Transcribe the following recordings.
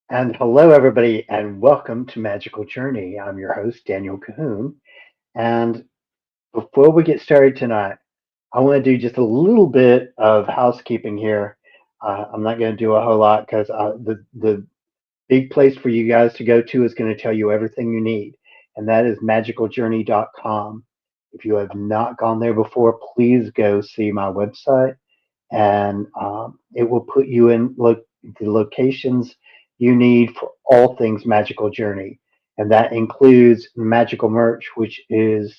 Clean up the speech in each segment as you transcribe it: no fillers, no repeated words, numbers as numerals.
And hello, everybody, and welcome to Magical Journey. I'm your host, Daniel Cahoon. And before we get started tonight, I want to do just a little bit of housekeeping here. I'm not going to do a whole lot because the big place for you guys to go to is going to tell you everything you need, and that is magicaljourney.com. If you have not gone there before, please go see my website, and it will put you in the locations you need for all things Magical Journey. And that includes magical merch, which is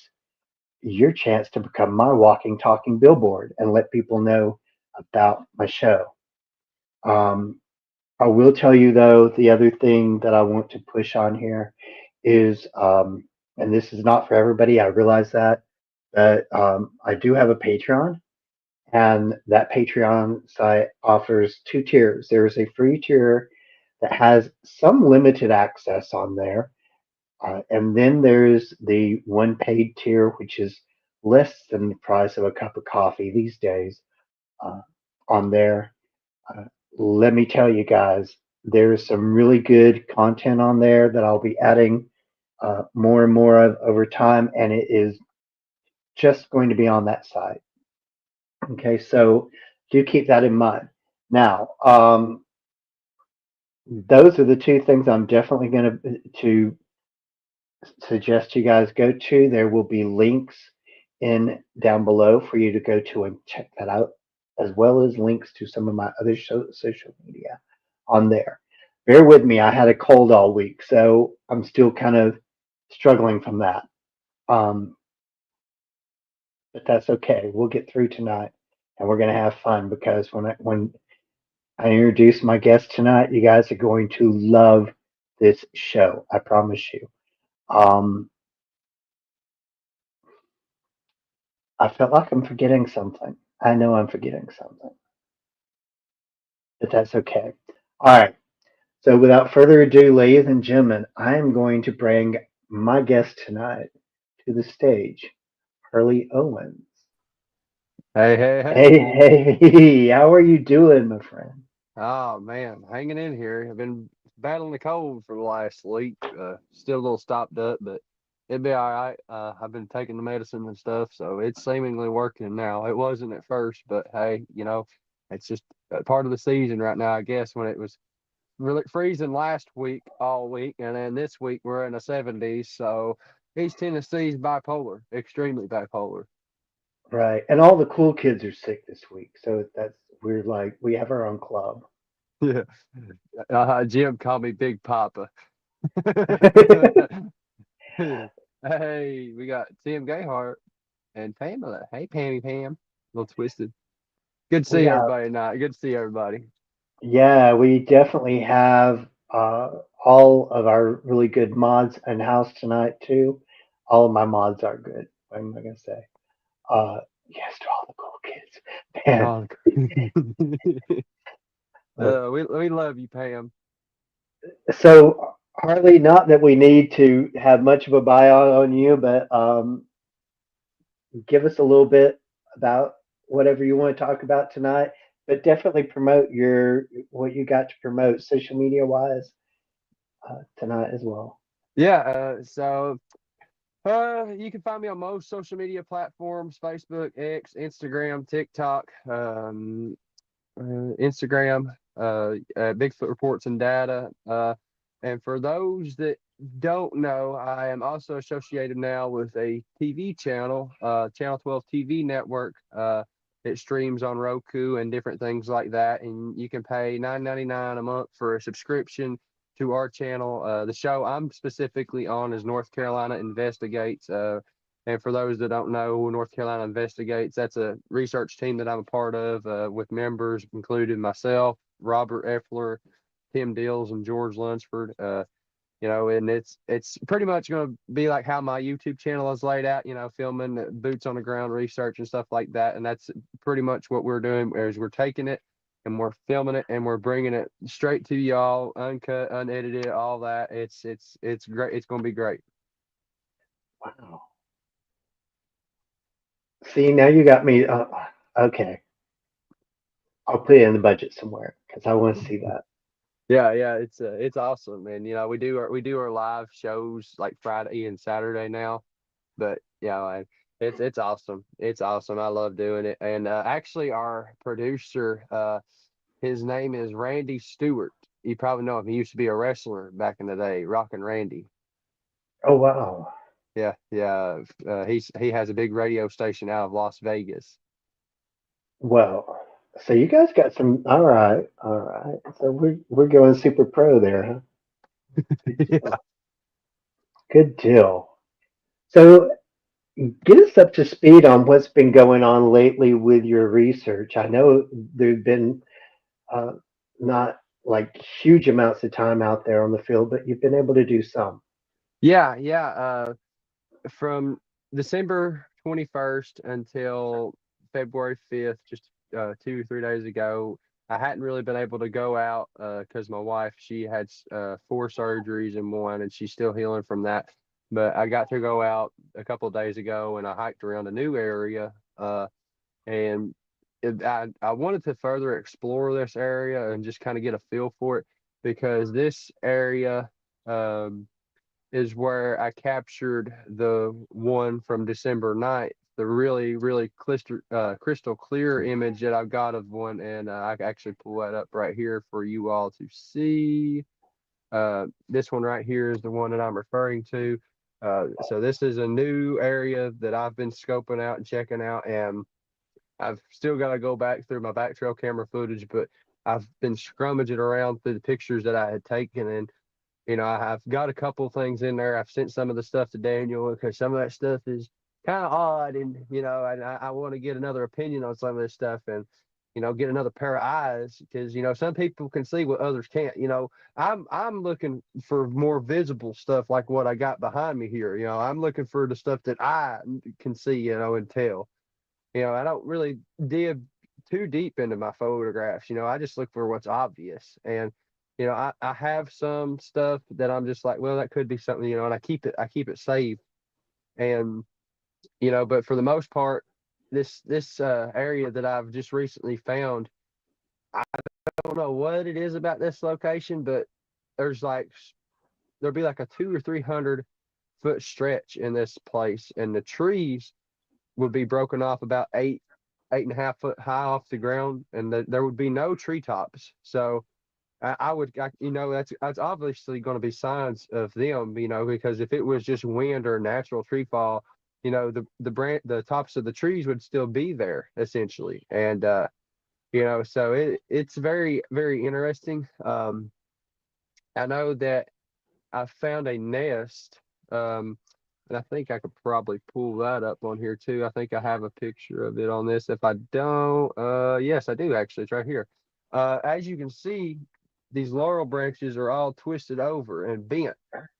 your chance to become my walking, talking billboard and let people know about my show. Um, I will tell you, though, the other thing that I want to push on here is, and this is not for everybody, I realize that, but I do have a Patreon. And that Patreon site offers two tiers. There is a free tier that has some limited access on there. And then there's the one paid tier, which is less than the price of a cup of coffee these days uh, on there. Uh, Let me tell you guys, there's some really good content on there that I'll be adding more and more of over time, and it is just going to be on that site. Okay, so do keep that in mind. Now, those are the two things I'm definitely going to suggest you guys go to. There will be links in down below for you to go to and check that out, as well as links to some of my other social media on there. Bear with me, I had a cold all week, so I'm still kind of struggling from that. Um, but that's okay. We'll get through tonight, and we're going to have fun because when I introduce my guest tonight, you guys are going to love this show. I promise you. Um, I felt like I'm forgetting something. I know I'm forgetting something, but that's okay. All right. So without further ado, ladies and gentlemen, I am going to bring my guest tonight to the stage, Harley Owens. Hey, hey, Hey, how are you doing, my friend? Oh man, hanging in here. I've been battling the cold for the last week. Still a little stopped up, but it'll be all right. I've been taking the medicine and stuff, so it's seemingly working now. It wasn't at first, but hey, it's just a part of the season right now, I guess, when it was really freezing last week, all week, and then this week we're in the 70s. So East Tennessee's bipolar, extremely bipolar. Right. And all the cool kids are sick this week. So that's we're like we have our own club. Yeah. Jim called me Big Papa. Hey, we got Tim Gayhart and Pamela. Hey, Pammy Pam. A little twisted. Good to We see have everybody tonight. Good to see everybody. yeah, we definitely have all of our really good mods in house tonight too. All of my mods are good. What am I gonna say? Yes to all the cool kids. Man, Oh, uh, we love you, Pam. so Harley, not that we need to have much of a bio on you, but give us a little bit about whatever you want to talk about tonight, but definitely promote your what you got to promote social media wise tonight as well. Yeah, you can find me on most social media platforms: Facebook, X, Instagram, TikTok, Instagram, Bigfoot Reports and Data. And for those that don't know, I am also associated now with a TV channel, Channel 12 TV network. It streams on Roku and different things like that. And you can pay $9.99 a month for a subscription to our channel. The show I'm specifically on is North Carolina Investigates. And for those that don't know, North Carolina Investigates, that's a research team that I'm a part of with members, including myself, Robert Effler, Tim Dills, and George Lunsford. And it's pretty much going to be like how my YouTube channel is laid out, filming boots on the ground research and stuff like that. And that's pretty much what we're doing is we're taking it and we're filming it and we're bringing it straight to y'all, uncut, unedited, all that. It's great. It's going to be great. Wow. See, now you got me. Okay, I'll put it in the budget somewhere because I want to see that. Yeah, it's awesome, and we do our live shows like Friday and Saturday now, but it's awesome. It's awesome. I love doing it, and actually, our producer, his name is Randy Stewart. You probably know him. He used to be a wrestler back in the day, Rockin' Randy. Oh wow. Yeah. He has a big radio station out of Las Vegas. Well, so you guys got some. All right, all right. So we're going super pro there, huh? Good Yeah. deal. Good deal. So get us up to speed on what's been going on lately with your research. I know there've been uh, not like huge amounts of time out there on the field, but you've been able to do some. Yeah. From December 21st until February 5th, just 2 or 3 days ago, I hadn't really been able to go out because my wife, she had 4 surgeries in one and she's still healing from that. But I got to go out a couple of days ago and I hiked around a new area. And I wanted to further explore this area and just kind of get a feel for it because this area. Is where I captured the one from December 9th, the really, really crystal clear image that I've got of one. And I can actually pull that up right here for you all to see. This one right here is the one that I'm referring to. So this is a new area that I've been scoping out and checking out, and I've still got to go back through my back trail camera footage, but I've been scrummaging around through the pictures that I had taken, and I've got a couple things in there. I've sent some of the stuff to Daniel because some of that stuff is kind of odd, and I want to get another opinion on some of this stuff, and get another pair of eyes because some people can see what others can't. I'm looking for more visible stuff like what I got behind me here. I'm looking for the stuff that I can see, and tell. I don't really dig too deep into my photographs. I just look for what's obvious. And, I have some stuff that I'm just like, well, that could be something, and I keep it safe. And, but for the most part, this area that I've just recently found, I don't know what it is about this location, but there's like there'll be like a 200 or 300 foot stretch in this place, and the trees would be broken off about 8.5 foot high off the ground, and there would be no treetops. So that's obviously going to be signs of them, because if it was just wind or natural tree fall, the tops of the trees would still be there essentially, and so it's very very interesting. I know that I found a nest, and I think I could probably pull that up on here too. I think I have a picture of it on this. If I don't, yes, I do actually. It's right here. As you can see, these laurel branches are all twisted over and bent.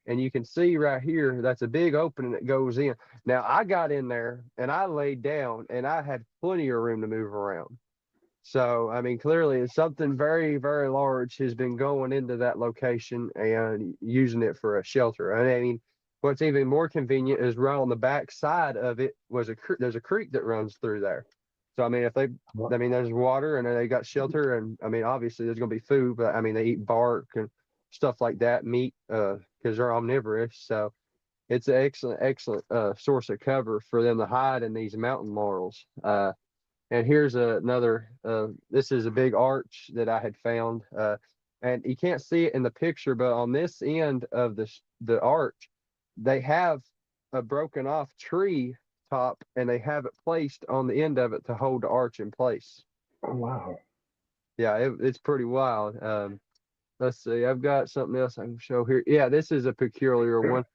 And you can see right here, that's a big opening that goes in. Now, I got in there and I laid down and I had plenty of room to move around. So, I mean, clearly it's something very, very large has been going into that location and using it for a shelter. I mean, what's even more convenient is right on the back side of it there's a creek that runs through there. So, I mean, I mean, there's water and they got shelter, and I mean, obviously there's going to be food, but I mean, they eat bark and stuff like that, meat, because they're omnivorous. So it's an excellent, excellent source of cover for them to hide in these mountain laurels. And here's another, this is a big arch that I had found. And you can't see it in the picture, but on this end of the arch, they have a broken off tree top and they have it placed on the end of it to hold the arch in place. Oh, wow. Yeah, it's pretty wild. Let's see, I've got something else I can show here. Yeah, this is a peculiar one.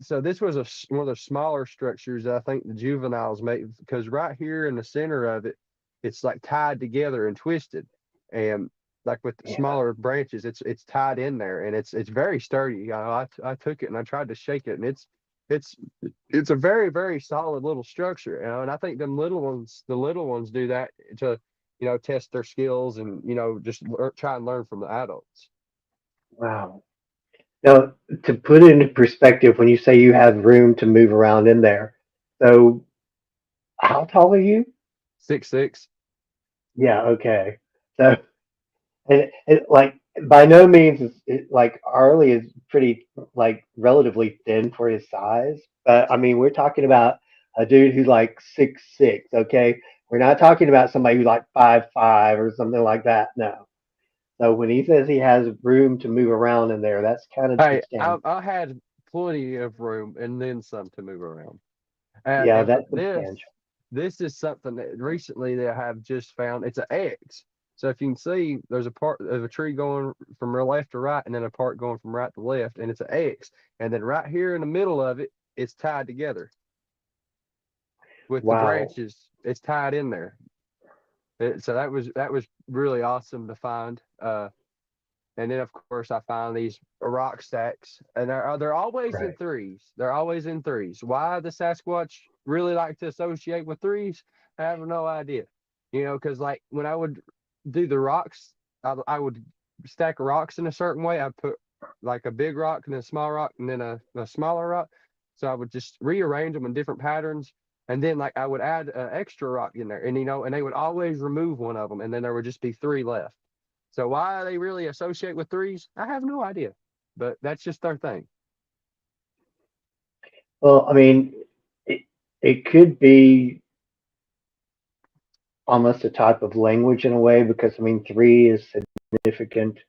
So this was one of the smaller structures that I think the juveniles made, because right here in the center of it, it's like tied together and twisted, and like with the Yeah. smaller branches, it's tied in there, and it's very sturdy. I took it and I tried to shake it, and it's a very very solid little structure, and I think the little ones do that to test their skills and just try and learn from the adults. Wow. Now, to put it into perspective, when you say you have room to move around in there, so how tall are you? 6'6". Yeah, okay. So, and like by no means is like Arlie is pretty like relatively thin for his size, but I mean we're talking about a dude who's like 6'6". Okay, we're not talking about somebody who's like 5'5" or something like that. No. So when he says he has room to move around in there, that's kind of Hey, substantial. I had plenty of room and then some to move around. Yeah, And that's substantial. this is something that recently that I have just found. It's an X. So if you can see, there's a part of a tree going from left to right, and then a part going from right to left, and it's an X. And then right here in the middle of it, it's tied together with the Wow. branches. It's tied in there. So that was really awesome to find. And then of course I found these rock stacks, and they're always in Right. threes. They're always in threes. Why the Sasquatch really like to associate with threes, I have no idea. Because like when I would do the rocks, I would stack rocks in a certain way. I'd put like a big rock and then a small rock and then a smaller rock. So I would just rearrange them in different patterns. And then like I would add an extra rock in there, and and they would always remove one of them, and then there would just be three left. So why they really associate with threes, I have no idea. But that's just their thing. Well, I mean, it, it could be almost a type of language in a way because I mean, three is significant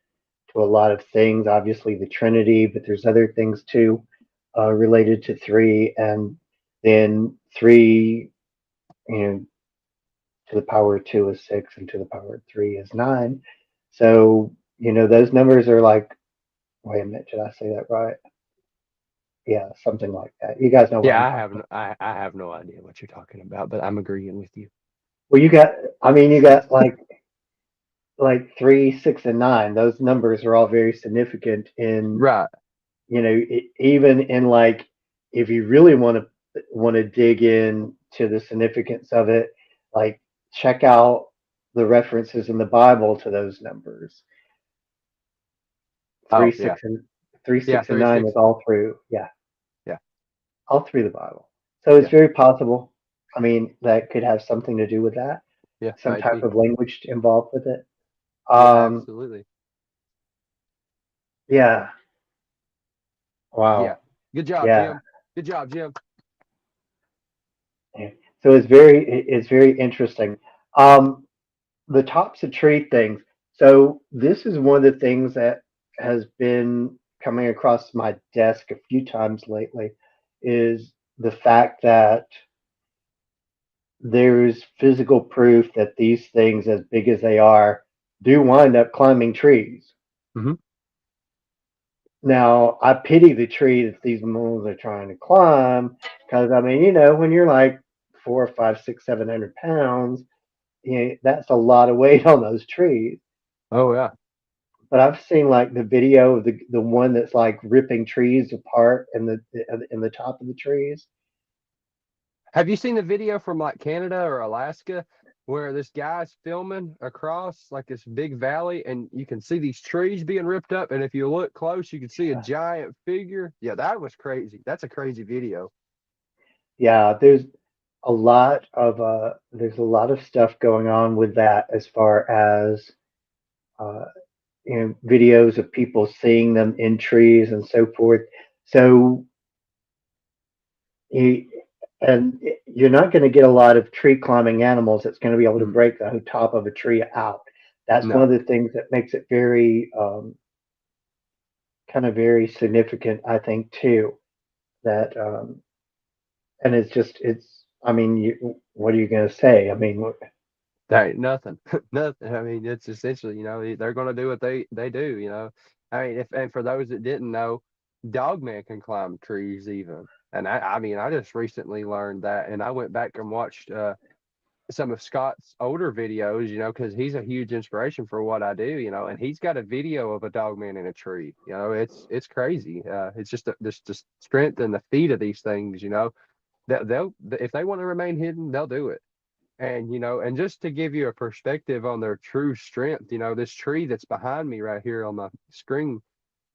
to a lot of things. Obviously, the Trinity, but there's other things too related to three, and then three, you know, to the power of two is six, and to the power of three is nine. So those numbers are like. Wait a minute, did I say that right? Yeah, something like that. You guys know what Yeah, I'm I talking have about. no, I have no idea what you're talking about, but I'm agreeing with you. Well, I mean, you got like three, six, and nine. Those numbers are all very significant in, Right. even in like, if you really want to dig in to the significance of it, like check out the references in the Bible to those numbers. Three, Oh yeah, six, and three, yeah. six, and Three, nine six. is all through. Yeah, Yeah, all through the Bible. So it's yeah, very possible. I mean, that could have something to do with that, yeah. some type Maybe. of language involved with it. Yeah, Um, absolutely. yeah. Yeah. Wow. Good job, Yeah. Jim. Good job, Jim. Yeah. So it's very interesting. Um, the tops of tree things. So this is one of the things that has been coming across my desk a few times lately is the fact that there's physical proof that these things, as big as they are, do wind up climbing trees. Hmm. Now, I pity the tree that these moles are trying to climb because, I mean, when you're like 4, 5, 6, 700 pounds, that's a lot of weight on those trees. Oh yeah. But I've seen like the video of the one that's like ripping trees apart in the top of the trees. Have you seen the video from like Canada or Alaska where this guy's filming across like this big valley and you can see these trees being ripped up, and if you look close you can see a giant figure? Yeah, that was crazy. That's a crazy video. Yeah, there's a lot of stuff going on with that as far as uh, videos of people seeing them in trees and so forth. So you, and you're not going to get a lot of tree climbing animals that's going to be able to Mm, break the top of a tree out. That's one of no. the things that makes it very kind of very significant, I think, too. That and it's. I mean, what are you going to say? I mean, There ain't nothing. Nothing. I mean, it's essentially, they're gonna do what they do, I mean, if and for those that didn't know, Dogman can climb trees even. And I mean, I just recently learned that, and I went back and watched some of Scott's older videos, because he's a huge inspiration for what I do, and he's got a video of a dogman in a tree. It's crazy. It's just the strength and the feet of these things, that they'll if they want to remain hidden, they'll do it. And and just to give you a perspective on their true strength, this tree that's behind me right here on my screen,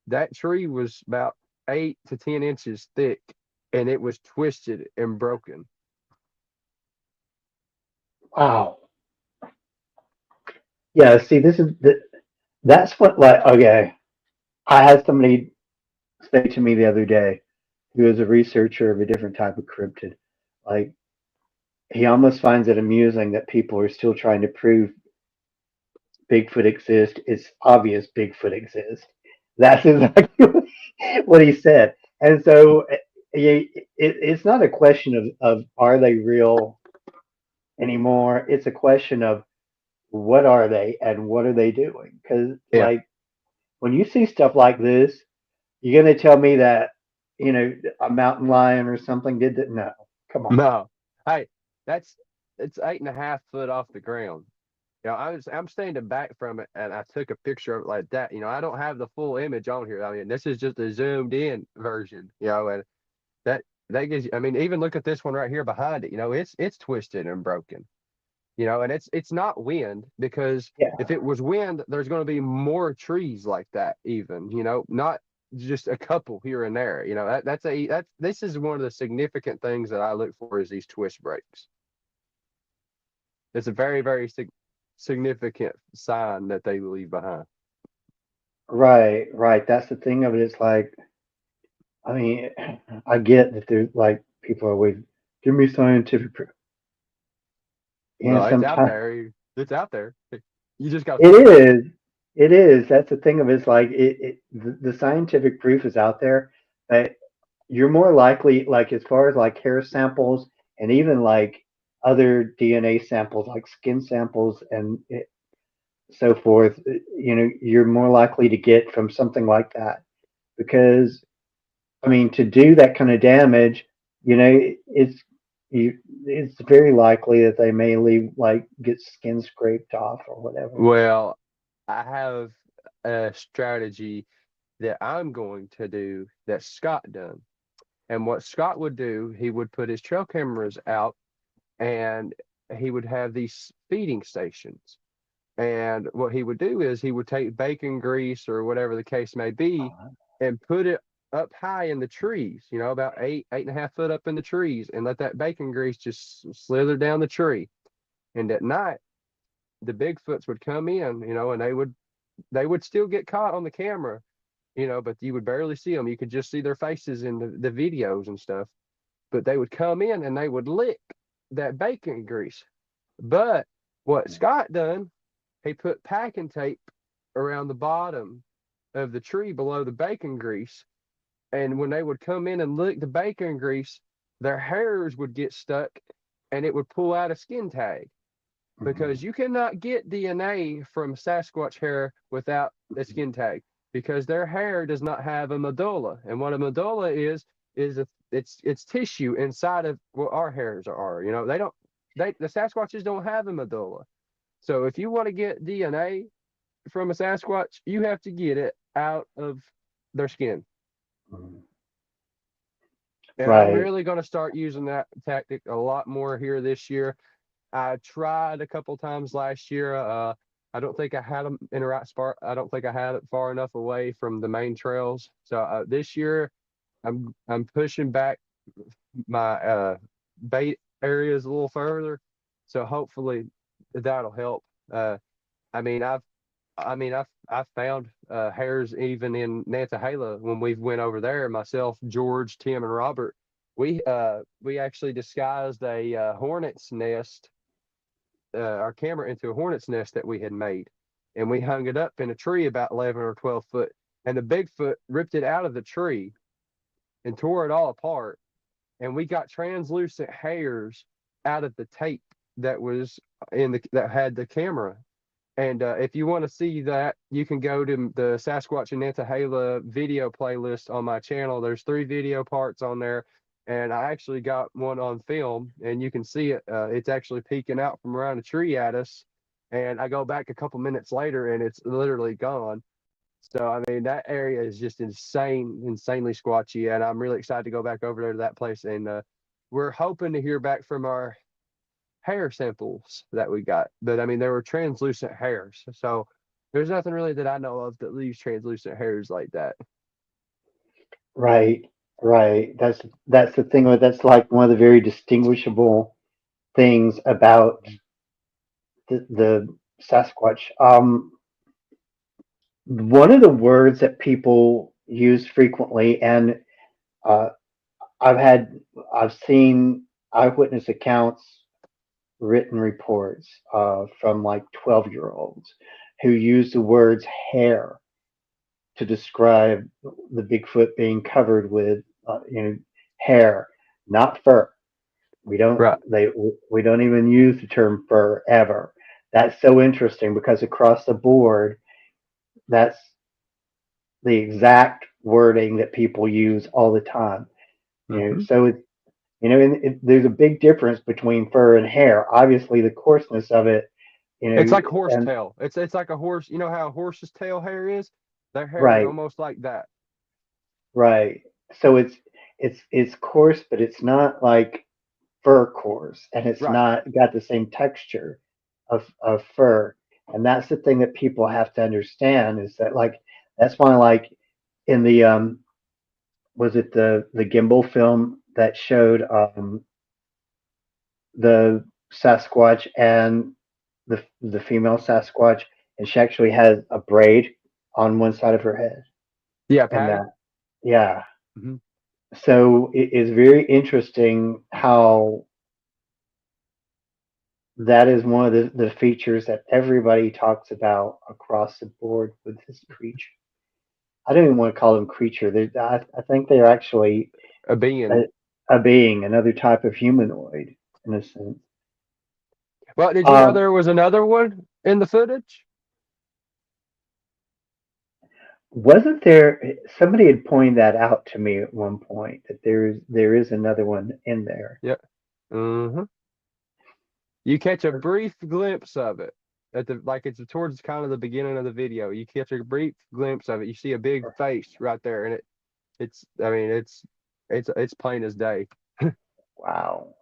that tree was about 8 to 10 inches thick, and it was twisted and broken. wow. Yeah, see, that's what like okay. I had somebody say to me the other day who is a researcher of a different type of cryptid. Like he almost finds it amusing that people are still trying to prove Bigfoot exists. It's obvious Bigfoot exists. That's exactly what he said. And so it's not a question of are they real anymore. It's a question of what are they and what are they doing? Because Yeah. like when you see stuff like this, you're going to tell me that a mountain lion or something did that? No, come on. No. Hey, that's it's 8.5 foot off the ground. I'm standing back from it, and I took a picture of it like that. I don't have the full image on here. I mean, this is just a zoomed in version. And that gives you. I mean, even look at this one right here behind it. It's twisted and broken. And it's not wind, because Yeah, if it was wind, there's going to be more trees like that. Even not just a couple here and there. That's this is one of the significant things that I look for is these twist breaks. It's a very, very significant sign that they leave behind. right, right. That's the thing of it. It's like, I mean, I get that there's like people are always give me scientific proof. And Well, it's out sometimes there. It's out there. You just got to it find it. is, it is. That's the thing of it. It's like the scientific proof is out there, but you're more likely, like as far as like hair samples and even like other DNA samples, like skin samples and so forth, you're more likely to get from something like that because I mean, to do that kind of damage, it's it's very likely that they may leave like get skin scraped off or whatever. Well, I have a strategy that I'm going to do that Scott done. And what Scott would do, he would put his trail cameras out, and he would have these feeding stations. And what he would do is he would take bacon grease or whatever the case may be and put it up high in the trees, about 8.5 foot up in the trees, and let that bacon grease just slither down the tree. And at night, the Bigfoots would come in, and they would still get caught on the camera, but you would barely see them. You could just see their faces in the videos and stuff. But they would come in and they would lick that bacon grease. But what Scott done, he put packing tape around the bottom of the tree below the bacon grease. And when they would come in and lick the bacon grease, their hairs would get stuck and it would pull out a skin tag, because you cannot get DNA from Sasquatch hair without a skin tag, because their hair does not have a medulla. And what a medulla is it's tissue inside of what our hairs are. You know, the Sasquatches don't have a medulla. So if you want to get DNA from a Sasquatch, you have to get it out of their skin. And I'm Right. really going to start using that tactic a lot more here this year. I tried a couple times last year. I don't think I had them in the right spot. I don't think I had it far enough away from the main trails. So this year, I'm pushing back my bait areas a little further. So hopefully that'll help. I mean, I've found hares even in Nantahala when we went over there. Myself, George, Tim, and Robert. We actually disguised a hornet's nest, our camera into a hornet's nest that we had made, and we hung it up in a tree about 11 or 12 foot. And the Bigfoot ripped it out of the tree and tore it all apart. And we got translucent hairs out of the tape that was that had the camera. And if you want to see that, you can go to the Sasquatch and Nantahala video playlist on my channel. There's 3 video parts on there, and I actually got one on film, and you can see it. It's actually peeking out from around a tree at us, and I go back a couple minutes later, and it's literally gone. So, I mean, that area is just insanely squatchy, and I'm really excited to go back over there to that place. And we're hoping to hear back from our hair samples that we got. But I mean, there were translucent hairs. So there's nothing really that I know of that leaves translucent hairs like that. Right. Right. That's the thing. That's like one of the very distinguishable things about the Sasquatch. One of the words that people use frequently, and uh, I've seen eyewitness accounts, written reports from like 12-year-olds who use the words hair to describe the Bigfoot being covered with hair, not fur. We don't Right. they we don't even use the term fur ever. That's so interesting because across the board, that's the exact wording that people use all the time. Mm-hmm. So it's there's a big difference between fur and hair. Obviously, the coarseness of it, It's like horse and tail. It's like a horse. You know how a horse's tail hair is? Their hair is right, almost like that. right. So it's coarse, but it's not like fur coarse, and it's Right. not got the same texture of fur. And that's the thing that people have to understand is that like that's why like in the was it the gimbal film that showed the Sasquatch and the female Sasquatch, and she actually has a braid on one side of her head, Yeah, and Patty. that yeah. Mm-hmm. So it is very interesting how that is one of the features that everybody talks about across the board with this creature. I don't even want to call them creature. I think they're actually A being. a, a being, another type of humanoid in a sense. Well, did you know Um, there was another one in the footage? wasn't there somebody had pointed that out to me at one point that there is another one in there. Yeah. Mm-hmm. You catch a brief glimpse of it at the like it's towards kind of the beginning of the video. You catch a brief glimpse of it. You see a big face right there, and it's I mean it's plain as day. Wow.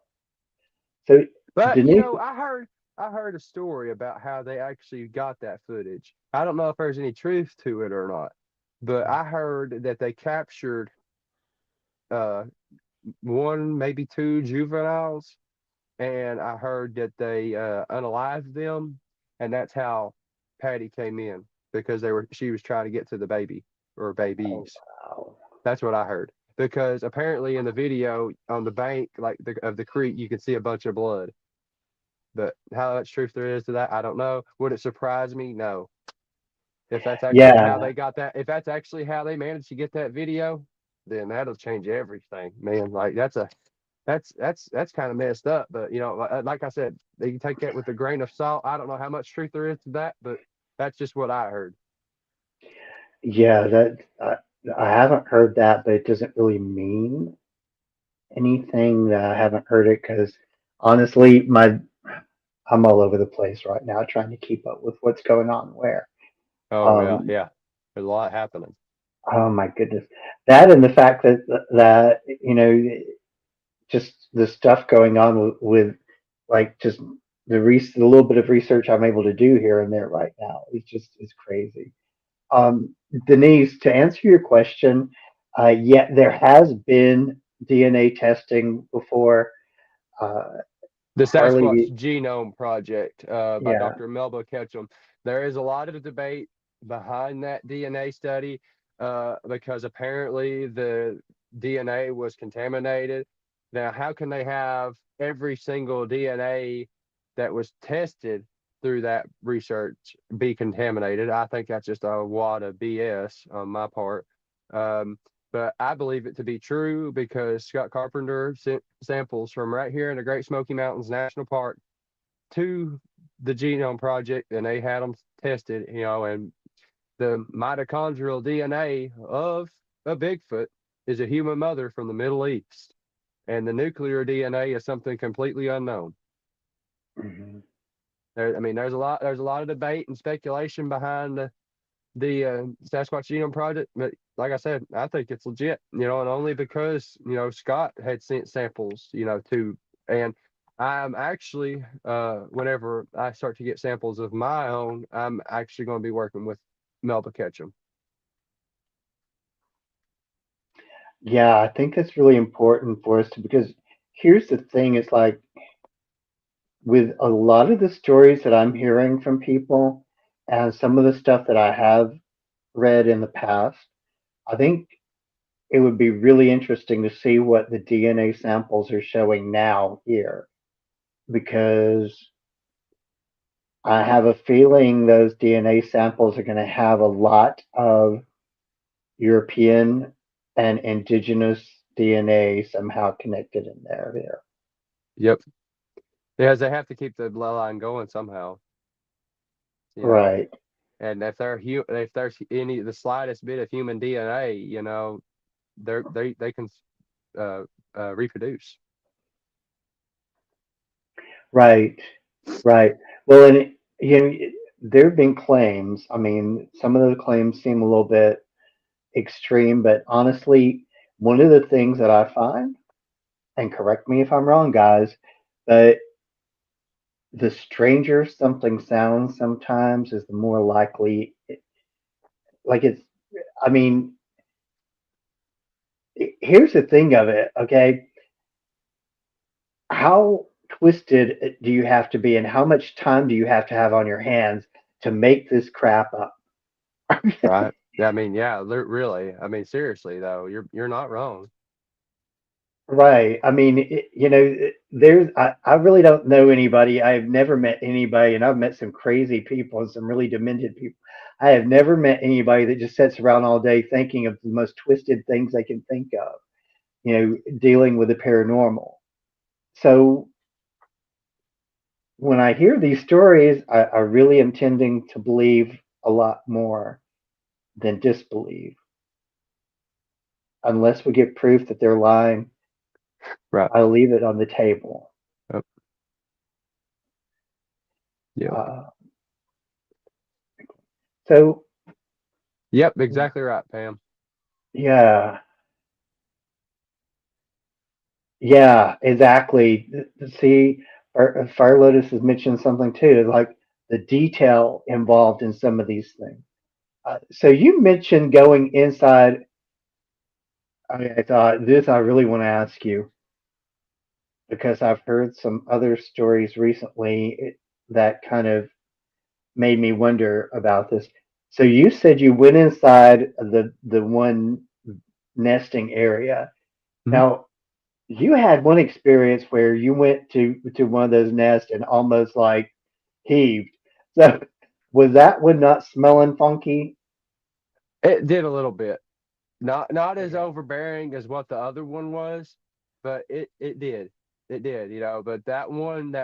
So But you Denise, know, I heard a story about how they actually got that footage. I don't know if there's any truth to it or not, but I heard that they captured uh one, maybe 2 juveniles, and I heard that they unalived them, and that's how Patty came in, because she was trying to get to the baby or oh babies. wow. That's what I heard. Because apparently in the video on the bank, like of the creek, you can see a bunch of blood. But how much truth there is to that, I don't know. Would it surprise me? No. If that's actually how Yeah, they got that, if that's actually how they managed to get that video, then that'll change everything, man. Like that's kind of messed up. But like I said, you take that with a grain of salt. I don't know how much truth there is to that, but that's just what I heard. yeah, I haven't heard that, but it doesn't really mean anything that I haven't heard it because honestly, I'm all over the place right now trying to keep up with what's going on where. Oh yeah, Um, yeah. There's a lot happening. oh my goodness, that and the fact that just the stuff going on with like just the little bit of research I'm able to do here and there right now is crazy. Um, Denise, to answer your question, yeah, there has been DNA testing before. Uh, The Harley, Sasquatch Genome Project by yeah, Dr. Melba Ketchum. There is a lot of debate behind that DNA study because apparently the DNA was contaminated. Now, how can they have every single DNA that was tested through that research be contaminated? I think that's just a wad of BS on my part. Um, but I believe it to be true because Scott Carpenter sent samples from right here in the Great Smoky Mountains National Park to the Genome Project, and they had them tested, and the mitochondrial DNA of a Bigfoot is a human mother from the Middle East, and the nuclear DNA is something completely unknown. mhm. There's a lot of debate and speculation behind the Sasquatch Genome Project. But like I said, I think it's legit, and only because, Scott had sent samples, to, and I'm actually, whenever I start to get samples of my own, I'm actually going to be working with Melba Ketchum. Yeah, I think that's really important for us to because here's the thing: it's like with a lot of the stories that I'm hearing from people and some of the stuff that I have read in the past, I think it would be really interesting to see what the DNA samples are showing now here because I have a feeling those DNA samples are going to have a lot of European and indigenous DNA somehow connected in there. Yep. Because they have to keep the bloodline going somehow, you know. Right. And if there's any the slightest bit of human DNA, they can uh, reproduce. Right. Right. Well, and there have been claims. I mean, some of the claims seem a little bit extreme, but honestly, one of the things that I find, and correct me if I'm wrong, guys, but the stranger something sounds sometimes is the more likely, like it's, I mean, here's the thing of it, okay? How twisted do you have to be, and how much time do you have to have on your hands to make this crap up? Right. I mean, yeah, really. I mean, seriously though, you're not wrong. Right. I mean, I really don't know anybody. I've never met anybody, and I've met some crazy people and some really demented people. I have never met anybody that just sits around all day thinking of the most twisted things they can think of, dealing with the paranormal. So when I hear these stories, I really am tending to believe a lot more than disbelieve. Unless we get proof that they're lying, Right. I leave it on the table. Yep. Yep. Uh, so Yep. Exactly right, Pam. yeah, yeah, exactly. See, Fire Lotus has mentioned something too, like the detail involved in some of these things. So you mentioned going inside. I thought this I really want to ask you because I've heard some other stories recently that kind of made me wonder about this. So you said you went inside the one nesting area. Mhm. Now, you had one experience where you went to one of those nests and almost like heaved. So Was that one not smelling funky? It did a little bit. Not as Okay. overbearing as what the other one was, but it did. It did, you know. But that one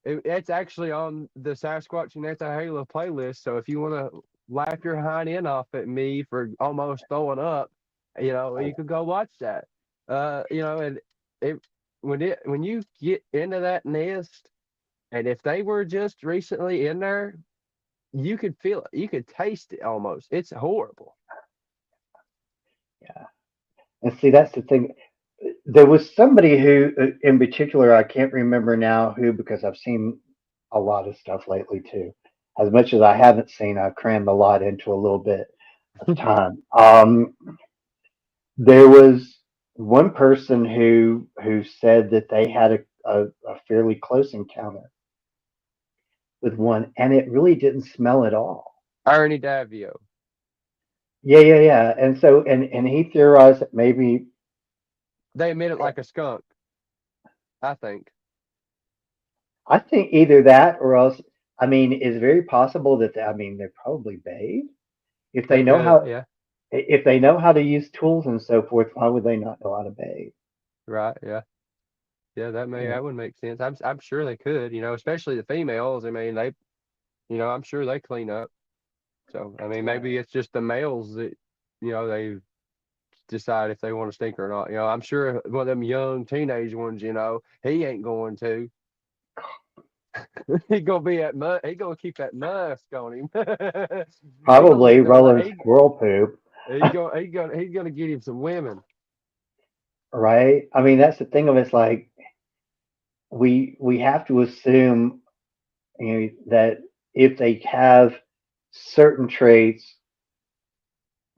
it's actually on the Sasquatch and Anti-Halo playlist. So if you want to laugh your hind end off at me for almost throwing up, you know, you could go watch that. You know, and it when you get into that nest, and if they were just recently in there, you could feel it. You could taste it almost. It's horrible. Yeah. And see, that's the thing. There was somebody who, in particular, I can't remember now who, because I've seen a lot of stuff lately too. As much as I haven't seen, I've crammed a lot into a little bit of time. There was one person who said that they had a fairly close encounter with one, and it really didn't smell at all. Ernie Davio. Yeah, yeah, yeah. And so, and he theorized that maybe They emit it like a skunk, I think. I think either that or else. I mean, it's very possible that I mean they're probably bathed if they They know could, how yeah. if they know how to use tools and so forth. Why would they not know how to bathe? Right, yeah. Yeah, Yeah, that would make sense. I'm sure they could, you know, especially the females. I mean, they I'm sure they clean up. So, I mean, maybe right. it's just the males that, they decide if they want to stink or not. You know, I'm sure one of them young teenage ones, he ain't going to. He gonna be at he gonna keep that musk on him. He gonna Probably get them rolling squirrel poop, he's gonna get him some women. right? I mean, that's the thing of it's like we have to assume that if they have certain traits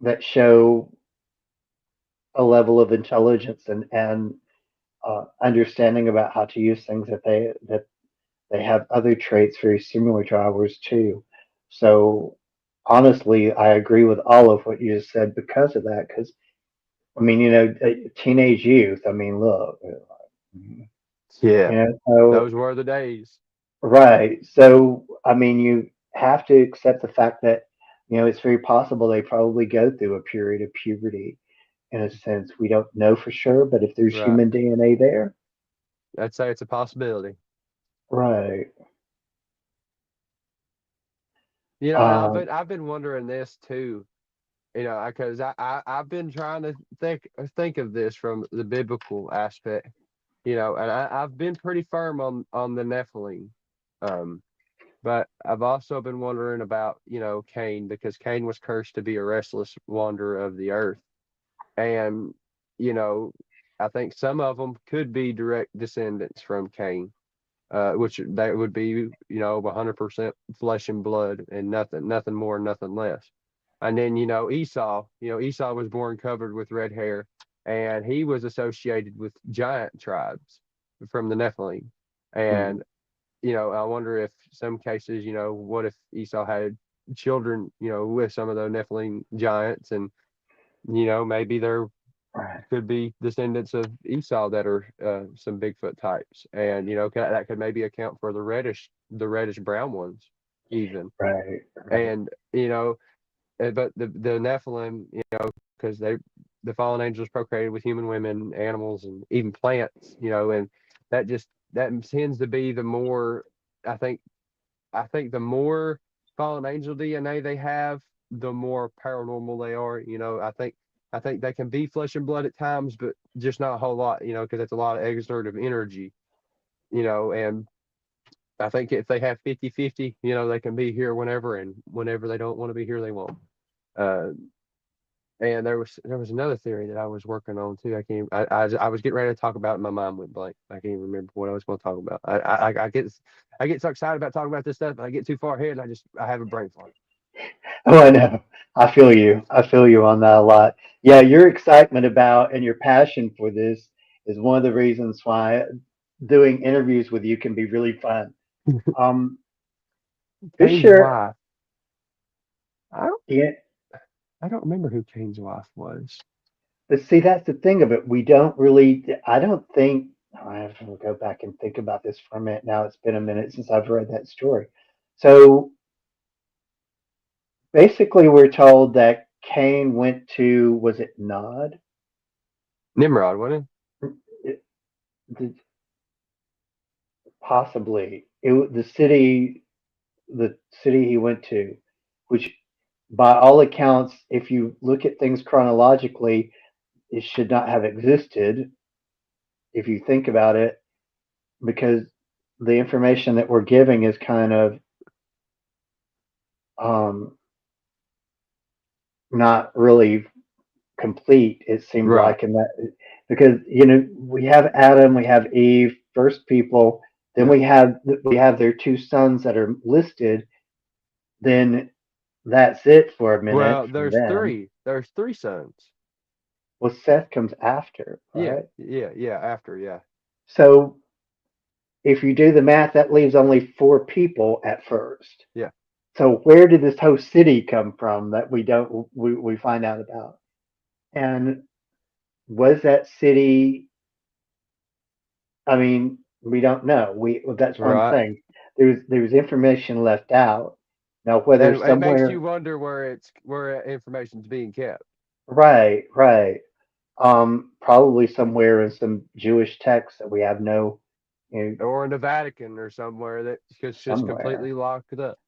that show a level of intelligence and understanding about how to use things that they have other traits very similar to ours too. So honestly, I agree with all of what you just said because of that. Because I mean, teenage youth. I mean, look, Yeah, so those were the days. right. So I mean, you have to accept the fact that it's very possible they probably go through a period of puberty. In a sense, we don't know for sure, but if there's Right. human DNA there, I'd say it's a possibility. right. You know, and Um, I've been wondering this too. You know, because I've been trying to think of this from the biblical aspect. You know, and I've been pretty firm on the Nephilim. Um, but I've also been wondering about, Cain, because Cain was cursed to be a restless wanderer of the earth. And, you know, I think some of them could be direct descendants from Cain, which that would be, 100% flesh and blood and nothing more, nothing less. And then, Esau was born covered with red hair, and he was associated with giant tribes from the Nephilim. hmm, And I wonder if some cases, what if Esau had children, with some of the Nephilim giants, and maybe there right, could be descendants of Esau that are some Bigfoot types, and that could maybe account for the reddish brown ones, even, right, right, and but the Nephilim, because the fallen angels procreated with human women, animals, and even plants, and that tends to be the more, I think the more fallen angel DNA they have, the more paranormal they are. I think they can be flesh and blood at times, but just not a whole lot, because it's a lot of exertive energy, and I think if they have 50-50, they can be here whenever, and whenever they don't want to be here, they won't. Uh, and there was another theory that I was working on too. I was getting ready to talk about it, and my mind went blank. I can't even remember what I was going to talk about. I get so excited about talking about this stuff, I get too far ahead, and I have a brain fart. Oh, I know. I feel you. I feel you on that a lot. Yeah, your excitement about and your passion for this is one of the reasons why doing interviews with you can be really fun. Um, this Kane's year, wife. I don't yeah, I don't remember who Kane's wife was. but see, that's the thing of it. We don't really, I don't think, I have to go back and think about this for a minute now. It's been a minute since I've read that story. So basically we're told that Cain went to, was it Nod? Nimrod, wasn't It, possibly the city he went to, which by all accounts, if you look at things chronologically, it should not have existed if you think about it, because the information that we're giving is kind of um, not really complete. It he? seemed Right. like in that, because we have Adam, we have Eve, first people, then Yep. we have their two sons that are listed. Then that's it for a minute Well, from there's them. three. There's three sons. Well, Seth comes after, Yeah, right? yeah, yeah. After, yeah, So if you do the math, that leaves only four people at first. yeah. So where did this whole city come from that we find out about? And was that city? I mean, we don't know. That's one Right. thing. There's information left out. Now whether And it makes somewhere, you wonder where information's being kept, right, right, probably somewhere in some Jewish text that we have no, or in the Vatican or somewhere that's just completely somewhere, locked up.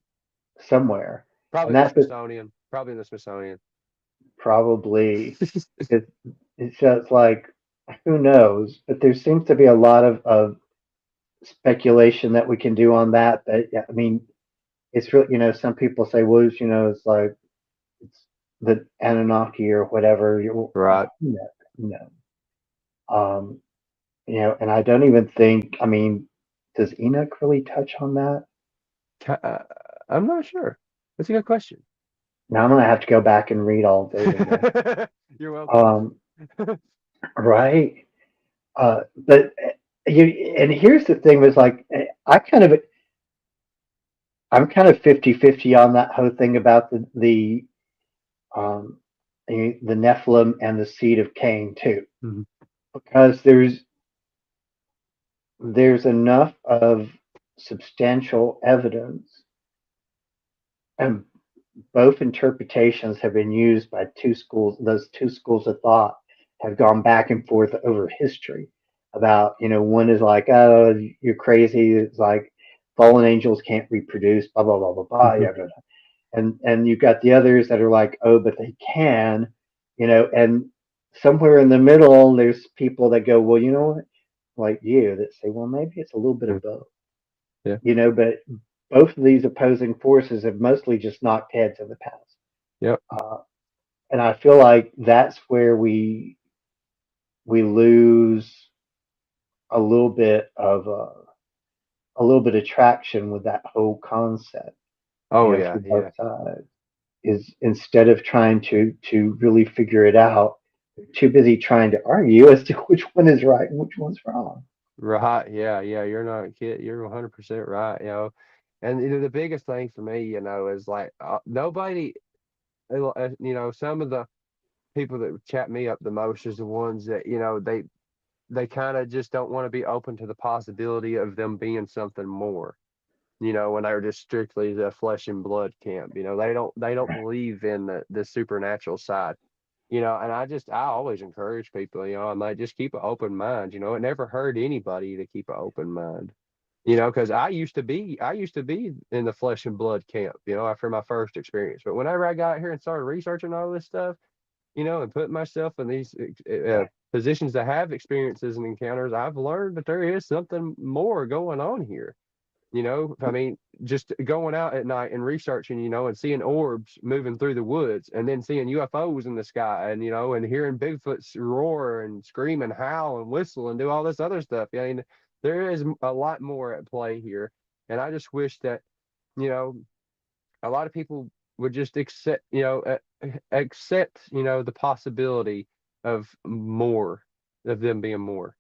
somewhere, Probably and in the that's the Smithsonian. Probably in the Smithsonian. probably it, it's just like who knows, but there seems to be a lot of speculation that we can do on that. But yeah, I mean, it's really, some people say, well, it's like it's the Anunnaki or whatever. Right. No. Um, and I don't even think. I mean, does Enoch really touch on that? Uh, I'm not sure. That's a good question. Now I'm gonna have to go back and read all of those again. You're welcome. Um, right. But and here's the thing: was like I'm kind of 50-50 on that whole thing about um, the Nephilim and the seed of Cain too, Mhm. because there's enough of substantial evidence, and both interpretations have been used by two schools. Those two schools of thought have gone back and forth over history about, one is like, oh, you're crazy. It's like fallen angels can't reproduce, blah blah blah blah blah. Mhm. Yeah, and you've got the others that are like, oh, but they can, and somewhere in the middle, there's people that go, well, you know what, like you, that say, well, maybe it's a little bit Yeah. of both, Yeah. but both of these opposing forces have mostly just knocked heads in the past. Yep. Uh, and I feel like that's where we lose a little bit of traction with that whole concept, Oh yeah. for both Yeah. sides. Is instead of trying to really figure it out, they're too busy trying to argue as to which one is right and which one's wrong. Right. Yeah. Yeah. You're not kid. You're 100% right. And the biggest thing for me, is like nobody. Some of the people that chat me up the most is the ones that they kind of just don't want to be open to the possibility of them being something more. When they're just strictly the flesh and blood camp. They don't believe in the supernatural side. And I always encourage people, I'm like, just keep an open mind. It never hurt anybody to keep an open mind. Because I used to be in the flesh and blood camp, after my first experience. But whenever I got here and started researching all this stuff, and put myself in these positions to have experiences and encounters, I've learned that there is something more going on here. I mean, just going out at night and researching, and seeing orbs moving through the woods, and then seeing UFOs in the sky, and hearing Bigfoots roar and scream and howl and whistle and do all this other stuff. I mean, there is a lot more at play here, and I just wish that you know a lot of people would just accept the possibility of more, of them being more.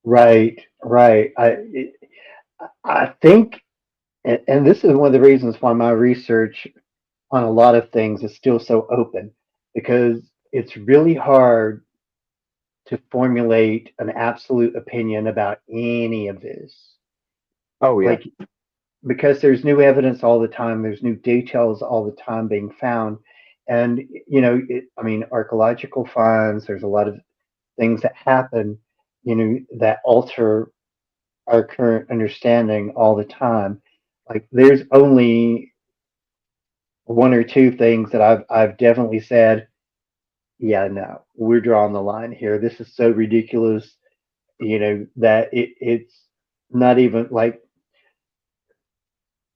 Right, right. I think, and this is one of the reasons why my research on a lot of things is still so open, because it's really hard to formulate an absolute opinion about any of this. Oh yeah. Like because there's new evidence all the time, there's new details all the time being found. And, I mean, archaeological finds, there's a lot of things that happen, that alter our current understanding all the time. Like there's only one or two things that I've definitely said, yeah, no, we're drawing the line here. This is so ridiculous, that it's not even like,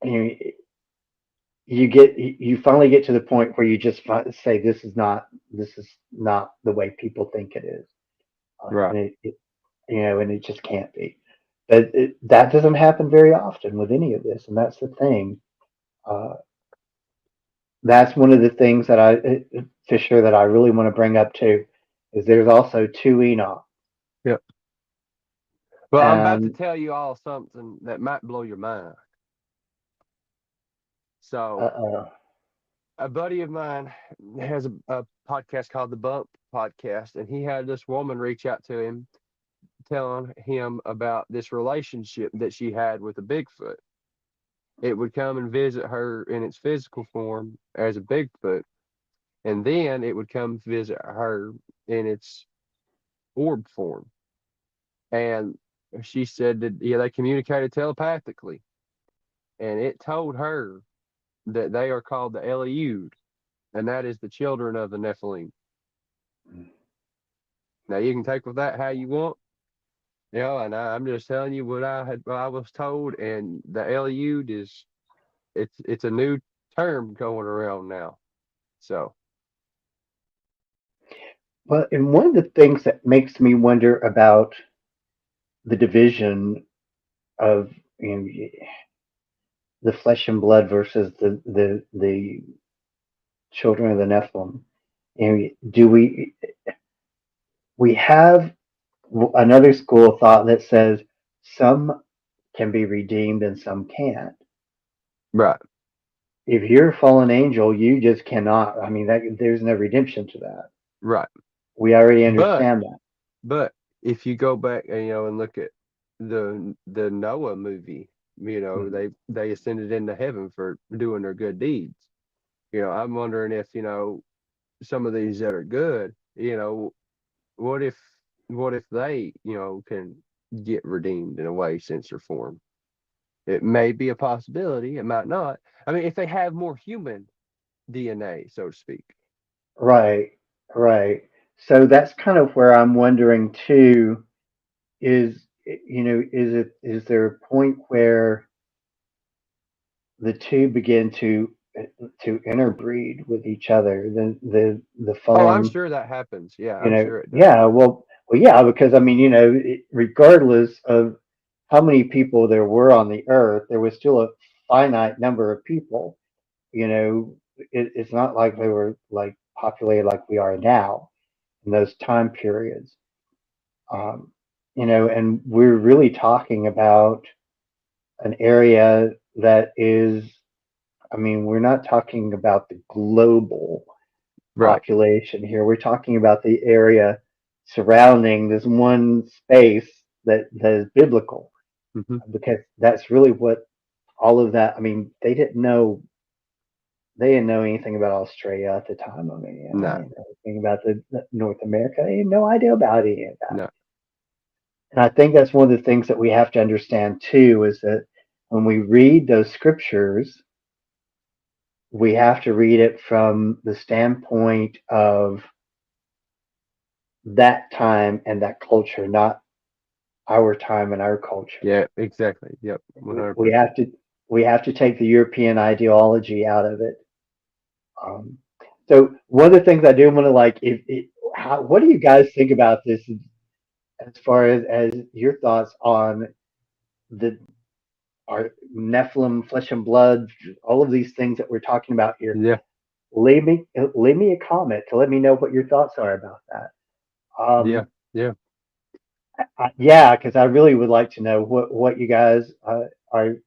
you know, you finally get to the point where you just say this is not the way people think it is, Right. and and it just can't be. But that doesn't happen very often with any of this, and that's the thing. Uh, that's one of the things that Fisher, that I really want to bring up too, is there's also two Enoch, Yep. Well, I'm about to and tell you all something that might blow your mind. So, uh, a buddy of mine has a podcast called the Bump Podcast, and he had this woman reach out to him, telling him about this relationship that she had with a Bigfoot. It would come and visit her in its physical form as a Bigfoot, and then it would come visit her in its orb form. And she said that yeah, they communicated telepathically, and it told her that they are called the Eliud, and that is the children of the Nephilim. Now you can take with that how you want, and I'm just telling you what I was told, and the Eliud is it's a new term going around now. So well, and one of the things that makes me wonder about the division of, you know, the flesh and blood versus the children of the Nephilim. Do we have another school of thought that says some can be redeemed and some can't. right, If you're a fallen angel, you just cannot. I mean, there's no redemption to that. right. We already But understand that. but if you go back and and look at the Noah movie, Mhm. they ascended into heaven for doing their good deeds. I'm wondering if some of these that are good, what if they can get redeemed in a way, sensor form. It may be a possibility, it might not. I mean, if they have more human DNA, so to speak. Right, right. So that's kind of where I'm wondering too. Is there a point where the two begin to interbreed with each other? The Oh, I'm fallen, sure that happens. Yeah, I'm sure it does. yeah, well, yeah, because I mean, regardless of how many people there were on the earth, there was still a finite number of people. It's not like they were like populated like we are now in those time periods. Um, and we're really talking about an area that is, I mean, we're not talking about the global Right. population here. We're talking about the area surrounding this one space that is biblical, Hmm. because that's really what all of that. I mean, they didn't know anything about Australia at the time. I mean, they No, didn't know anything about the North America. They had no idea about any of that. no. And I think that's one of the things that we have to understand too, is that when we read those scriptures, we have to read it from the standpoint of that time and that culture, not our time and our culture. Yeah, exactly. Yep, We 100%. have to we have to take the European ideology out of it. Um, so one of the things I do want to, like, what do you guys think about this as far as your thoughts on the our Nephilim, flesh and blood, all of these things that we're talking about here? Yeah, Leave me a comment to let me know what your thoughts are about that. yeah, Um, yeah. yeah, because I really would like to know what you guys are,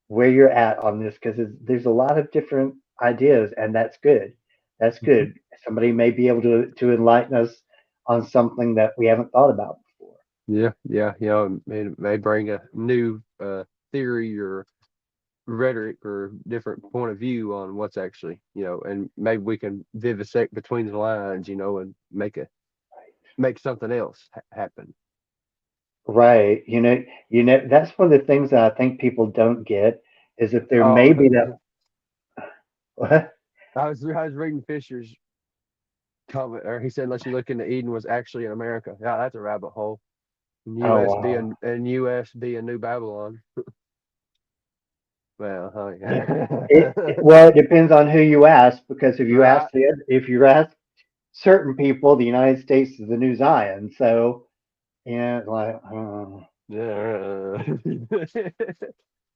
where you're at on this, because there's a lot of different ideas, and that's good. That's Mhm. good. Somebody may be able to enlighten us on something that we haven't thought about before. Yeah, yeah, yeah. It may bring a new theory or rhetoric or different point of view on what's actually, and maybe we can vivisect between the lines, and make something else happen. Right. That's one of the things that I think people don't get is that there may Oh, be that. What? I was reading Fisher's comment, or he said, unless you look into Eden was actually in America. Yeah, that's a rabbit hole. And Oh USB wow. and USB and New Babylon. Well, Yeah. huh? Well, it depends on who you ask, because Right. if you ask certain people, the United States is the new Zion. So yeah, like Yeah.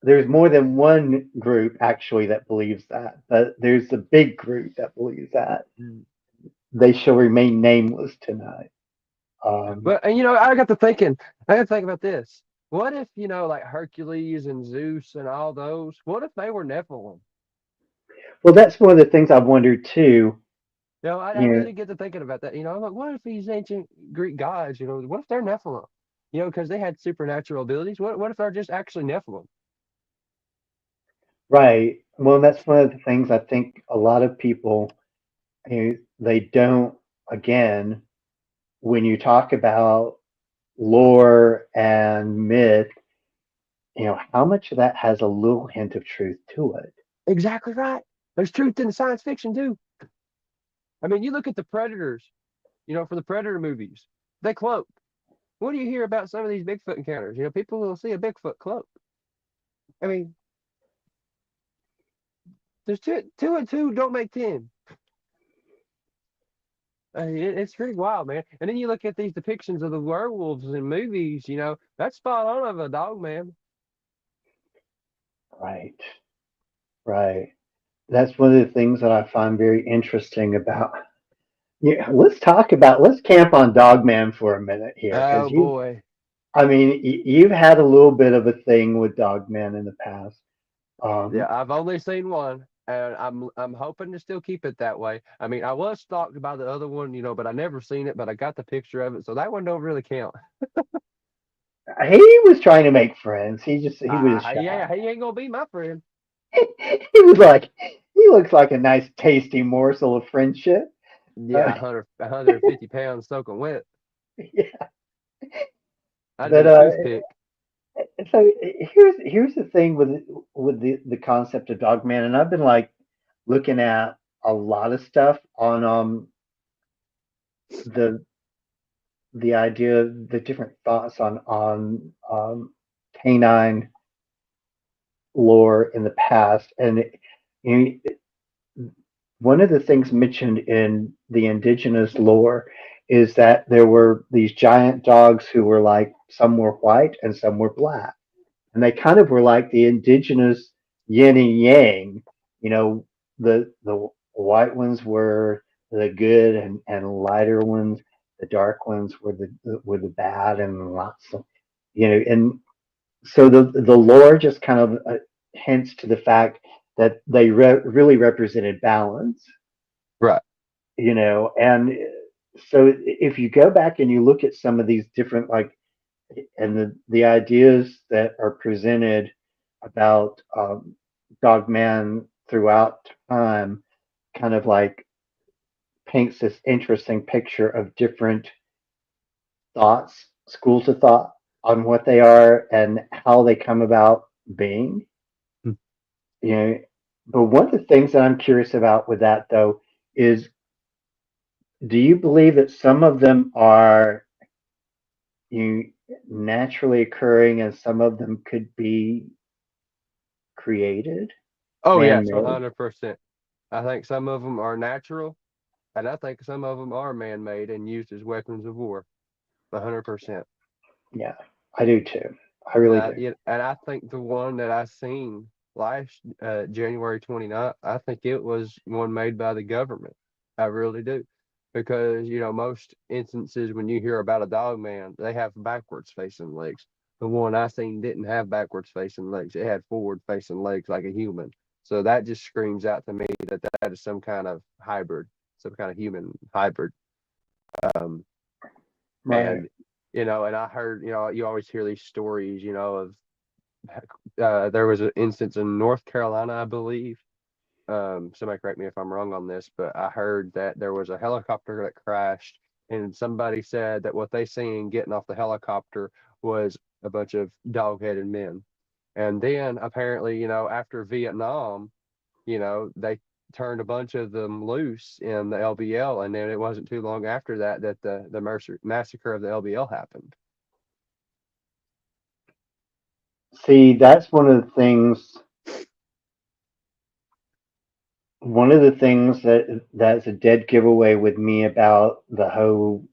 there's more than one group actually that believes that, but there's a big group that believes that. They shall remain nameless tonight. But and I got to thinking, I got to think about this. What if, like Hercules and Zeus and all those, what if they were Nephilim? well, that's one of the things I've wondered too. I You know, really get to thinking about that. I'm like, what if these ancient Greek gods, what if they're Nephilim? Because they had supernatural abilities. What if they're just actually Nephilim? right. Well, that's one of the things I think a lot of people, they don't, again, when you talk about lore and myth, how much of that has a little hint of truth to it? Exactly right. There's truth in science fiction too. I mean, you look at the Predators, for the Predator movies, they cloak. What do you hear about some of these Bigfoot encounters? People will see a Bigfoot cloak. I mean, there's two and two don't make 10. It's pretty wild, man. And then you look at these depictions of the werewolves in movies, that's spot on of a dog, man. Right, right. That's one of the things that I find very interesting about. Yeah, let's camp on Dogman for a minute here, Oh because boy. I mean, you've had a little bit of a thing with Dogman in the past. Yeah, Um, I've only seen one, and I'm hoping to still keep it that way. I mean, I was stalked by the other one, but I never seen it, but I got the picture of it, so that one don't really count. he was trying to make friends. He was Yeah, shy. he ain't gonna be my friend. He was like, he looks like a nice, tasty morsel of friendship. Yeah, 150 pounds soaking wet. Yeah, I'd be but a toothpick. so here's the thing with the concept of Dogman, and I've been like looking at a lot of stuff on the idea, the different thoughts on canine lore in the past, and you one of the things mentioned in the indigenous lore is that there were these giant dogs who were like, some were white and some were black, and they kind of were like the indigenous yin and yang. You know, the white ones were the good and lighter ones. The dark ones were the bad and lots of, and so the lore just kind of hints to the fact that they really represented balance, Right. and so if you go back and you look at some of these different, like, and the ideas that are presented about Dogman throughout time, kind of like paints this interesting picture of different thoughts, schools of thought on what they are and how they come about being. You know, but one of the things that I'm curious about with that though is, do you believe that some of them are, you naturally occurring and some of them could be created, Oh yes, man-made? 100%. I think some of them are natural, and I think some of them are man-made and used as weapons of war. 100%. Yeah, I do too. I really do. And I think the one that I seen last January 29th, I think it was one made by the government. I really do. Because, most instances when you hear about a dog man, they have backwards facing legs. The one I seen didn't have backwards facing legs. It had forward facing legs like a human. So that just screams out to me that that is some kind of hybrid, some kind of human hybrid. Um, Right. and and I heard, you always hear these stories, of there was an instance in North Carolina, I believe. Somebody correct me if I'm wrong on this, but I heard that there was a helicopter that crashed, and somebody said that what they seen getting off the helicopter was a bunch of dog-headed men. And then apparently, after Vietnam, they turned a bunch of them loose in the LBL, and then it wasn't too long after that that the massacre of the LBL happened. See, that's one of the things. One of the things that's a dead giveaway with me about the whole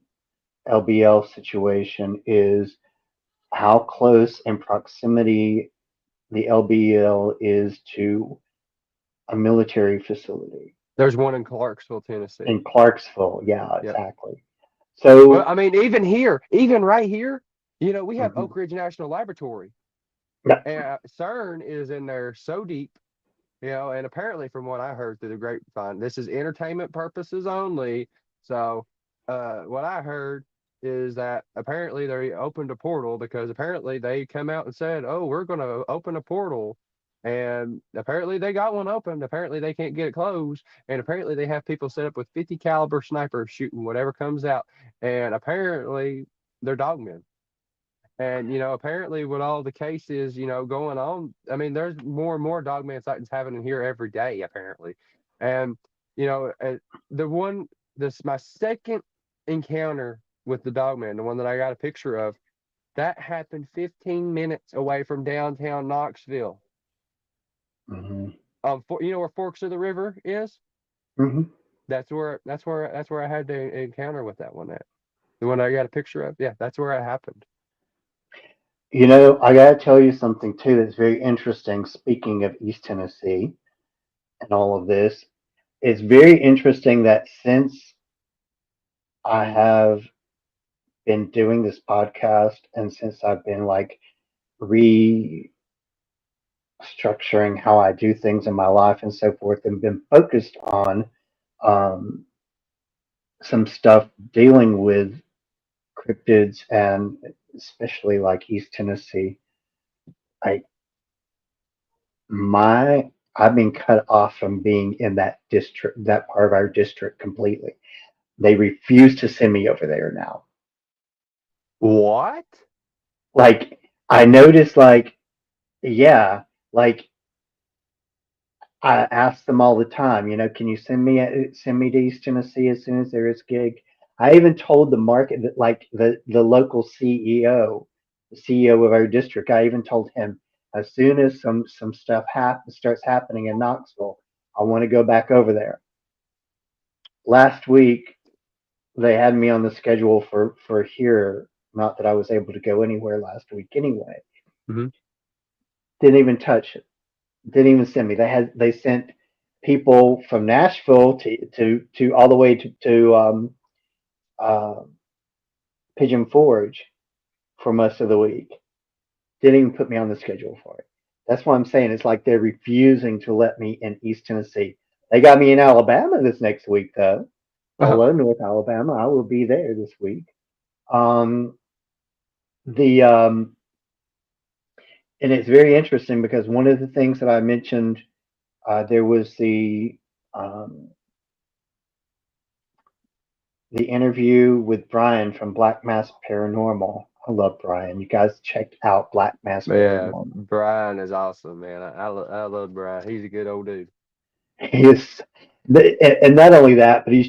LBL situation is how close in proximity the LBL is to a military facility There's one in Clarksville, Tennessee. in Clarksville. Yeah, Yep. exactly. Well, So, I mean, even here, even right here, we have mhm. Oak Ridge National Laboratory, Yeah. and CERN is in there so deep, and apparently, from what I heard through the grapevine, this is entertainment purposes only. So, what I heard is that apparently they opened a portal because apparently they come out and said, "Oh, we're going to open a portal." And apparently they got one open. Apparently they can't get it closed. And apparently they have people set up with 50 caliber snipers shooting whatever comes out. And apparently they're dogmen. And apparently with all the cases, going on, I mean, there's more and more dogman sightings happening here every day, apparently. And the one, this my second encounter with the dogman, the one that I got a picture of, that happened 15 minutes away from downtown Knoxville. Hmm. You know where Forks of the River is? Hmm. That's where I had the encounter with that one at. The one I got a picture of. Yeah, that's where it happened. I got to tell you something too that's very interesting. Speaking of East Tennessee and all of this, it's very interesting that since I have been doing this podcast and since I've been like restructuring how I do things in my life and so forth and been focused on um, some stuff dealing with cryptids and especially like East Tennessee, I my I've been cut off from being in that district, that part of our district completely. They refuse to send me over there now. What? Like I noticed, yeah, like I ask them all the time, can you send me to East Tennessee as soon as there is gig? I even told the market that like the local CEO, the CEO of our district, I even told him as soon as some stuff starts happening in Knoxville, I want to go back over there. Last week they had me on the schedule for here. Not that I was able to go anywhere last week anyway. Mm-hmm. Didn't even touch it. Didn't even send me. They sent people from Nashville to all the way to uh, Pigeon Forge for most of the week. Didn't even put me on the schedule for it. That's what I'm saying. It's like they're refusing to let me in East Tennessee. They got me in Alabama this next week though. Uh-huh. Hello, North Alabama. I will be there this week. Um, the and it's very interesting because one of the things that I mentioned, there was um, the interview with Brian from Black Mass Paranormal. I love Brian. You guys checked out Black Mass Yeah, Paranormal. Brian is awesome, man. I love Brian. He's a good old dude. He is, and not only that, but he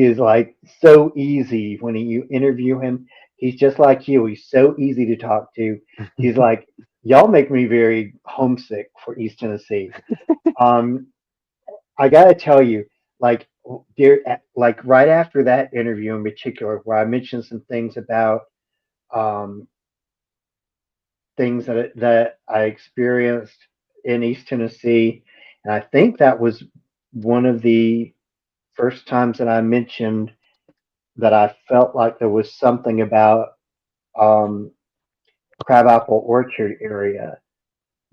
is like so easy when you interview him. He's just like you. He's so easy to talk to. He's like, y'all make me very homesick for East Tennessee. Um, I gotta tell you, like, like right after that interview in particular, where I mentioned some things about um, things that I experienced in East Tennessee, and I think that was one of the first times that I mentioned that I felt like there was something about um, Crabapple Orchard area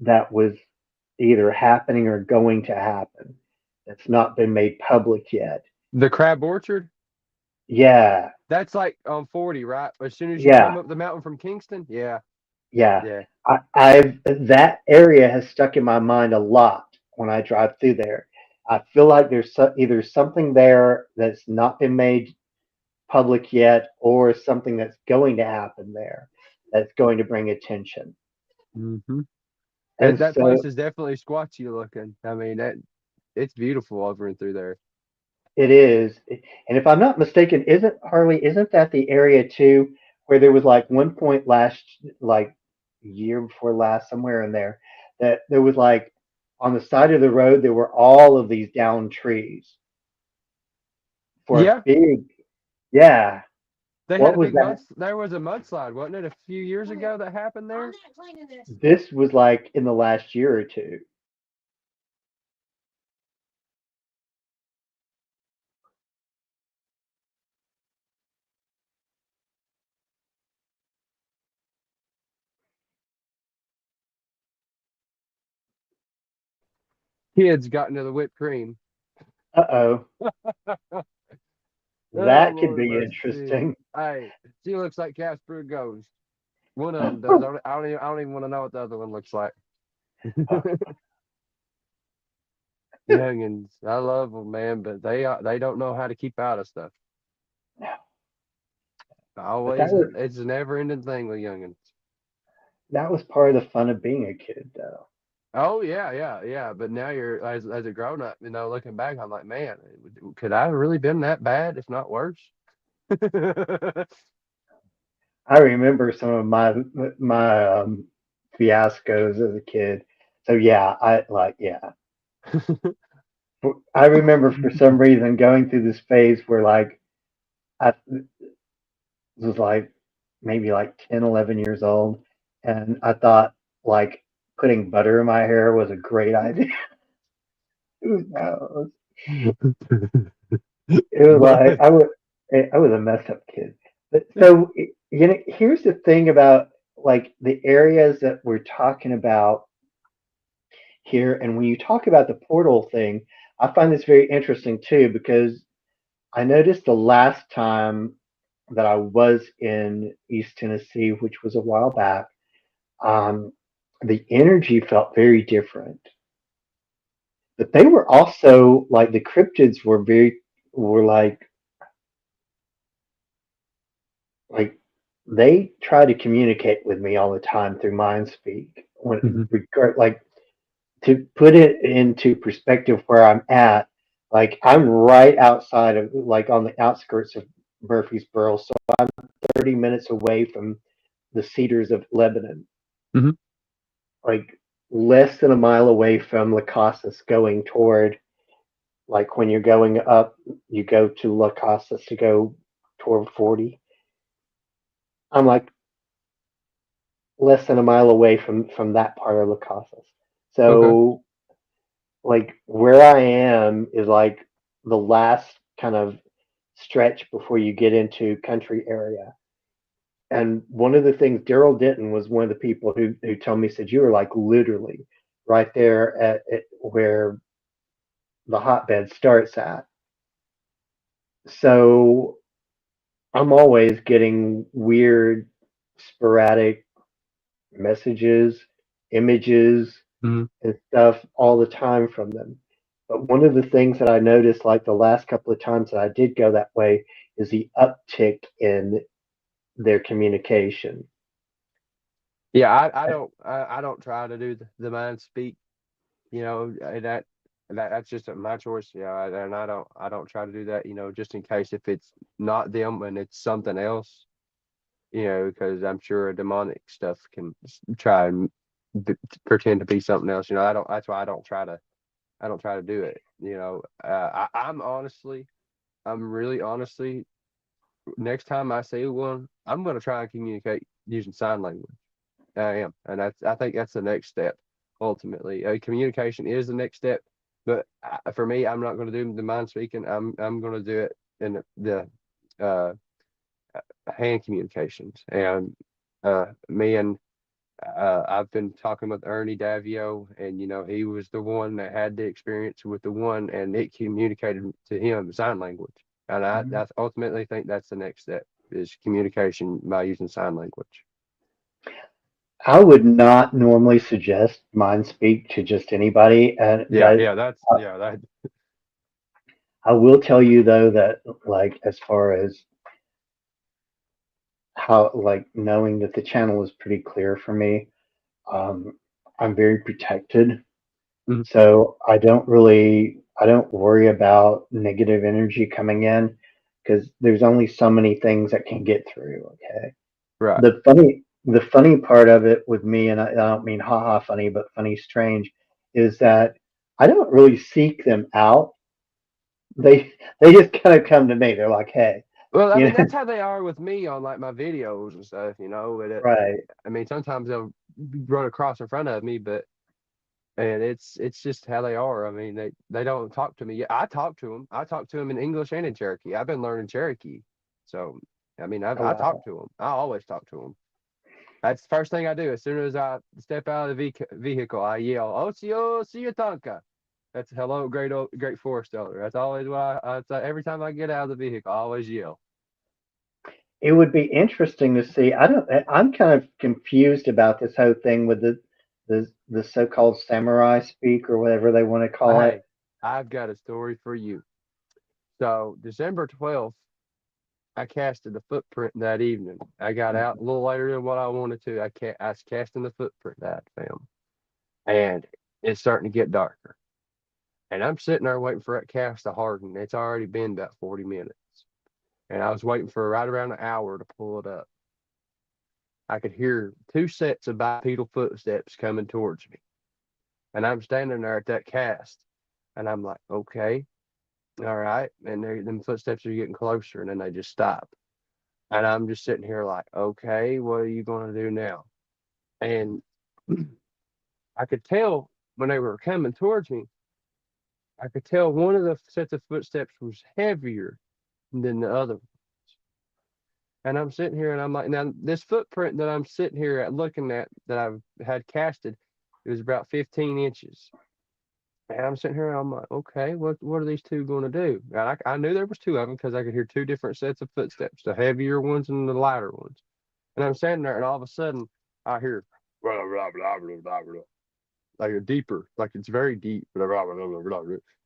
that was either happening or going to happen. That's not been made public yet. The Crab Orchard, Yeah, that's like on 40, right? As soon as you come yeah, up the mountain from Kingston, yeah. Yeah, Yeah. I've that area has stuck in my mind a lot when I drive through there. I feel like there's either something there that's not been made public yet, or something that's going to happen there that's going to bring attention. Hmm. And That so place is definitely squatchy looking. I mean, that it's beautiful over and through there. it is. And if I'm not mistaken, isn't that the area too where there was like one point last, like year before last, somewhere in there, that there was like on the side of the road there were all of these downed trees for a Yeah, big, yeah. they had What a was big that? there was a mudslide, wasn't it, a few years ago that happened there? This was like in the last year or two. Kids got into the whipped cream. Uh-oh. Oh That could Lord be mercy. interesting. Hey, she looks like Casper Ghost. One of them does. I don't even want to know what the other one looks like. Youngins, I love them, man, but they don't know how to keep out of stuff. But Always, it's a never ending thing with youngins. that was part of the fun of being a kid, though. Oh yeah, yeah, yeah. But now you're as a grown up, looking back, I'm like, man, could I have really been that bad, if not worse? I remember some of my fiascos as a kid. So yeah, I remember for some reason going through this phase where like I was like maybe like 10, 11 years old, and I thought like putting butter in my hair was a great idea. Who knows? It was like But I was a messed up kid. But so here's the thing about like the areas that we're talking about here, and when you talk about the portal thing, I find this very interesting too because I noticed the last time that I was in East Tennessee, which was a while back, um, the energy felt very different. But they were also like the cryptids were like they try to communicate with me all the time through mind speak when Mhm. regard like to put it into perspective where I'm at, like I'm right outside of like on the outskirts of Murfreesboro, so 30 minutes away from the cedars of Lebanon, Mhm. like less than a mile away from La Casas going toward, like when you're going up, you go to La Casas to go toward 40. I'm like less than a mile away from that part of La Casas. Okay. So like where I am is like the last kind of stretch before you get into country area. And one of the things Daryl Denton was one of the people who told me said you were like literally right there at where the hotbed starts at. So I'm always getting weird, sporadic messages, images, Mhm. and stuff all the time from them. But one of the things that I noticed, like the last couple of times that I did go that way, is the uptick in their communication. Yeah, I don't try to do the mind speak. That's just my choice. Yeah, and I don't try to do that. Just in case if it's not them and it's something else. Because I'm sure demonic stuff can try and pretend to be something else. I don't. That's why I don't try to do it. I'm really honestly, next time I see one, I'm going to try and communicate using sign language. I am, and I think that's the next step. Ultimately, communication is the next step. But for me, I'm not going to do the mind speaking. I'm going to do it in the hand communications. And me and I've been talking with Ernie Davio, and he was the one that had the experience with the one, and it communicated to him sign language. And I ultimately think that's the next step is communication by using sign language. I would not normally suggest mind speak to just anybody, and Yeah, but yeah, that's I yeah, that I will tell you though that like as far as how like knowing that the channel is pretty clear for me, um, I'm very protected. mhm, So I don't worry about negative energy coming in because there's only so many things that can get through. Okay. right. The funny part of it with me, and I don't mean haha funny, but funny strange, is that I don't really seek them out. They just kind of come to me. They're like, hey, Well, I you mean, know, that's how they are with me on like my videos and stuff, But right. I mean, sometimes they'll run across in front of me, but and it's just how they are. I mean, they don't talk to me. Yeah, I talk to them. I talk to them in English and in Cherokee. I've been learning Cherokee, so I mean, Oh I talk wow. to them. I always talk to them. That's the first thing I do. As soon as I step out of the vehicle, I yell, "Osio Siatanka." That's hello, great forest elder. That's always what every time I get out of the vehicle, I always yell. It would be interesting to see. I'm kind of confused about this whole thing with the so-called samurai speak or whatever they want to call it. Hey, I've got a story for you. So December 12th, I casted the footprint that evening. I got out a little later than what I wanted to. I was casting the footprint that I found, and it's starting to get darker. And I'm sitting there waiting for that cast to harden. It's already been about 40 minutes, and I was waiting for right around an hour to pull it up. I could hear two sets of bipedal footsteps coming towards me, and I'm standing there at that cast, and I'm like, okay, all right, and them footsteps are getting closer, and then they just stop. And I'm just sitting here like, okay, what are you going to do now? And I could tell when they were coming towards me, I could tell one of the sets of footsteps was heavier than the other. And I'm sitting here and I'm like, now this footprint that I'm sitting here at looking at that I've had casted, it was about 15 inches. And I'm sitting here and I'm like, okay, what are these two going to do? And I knew there was two of them because I could hear two different sets of footsteps, the heavier ones and the lighter ones. And I'm standing there, and all of a sudden, I hear blah, blah, blah, blah, blah, blah, like a deeper, like it's very deep. Blah, blah, blah, blah, blah, blah.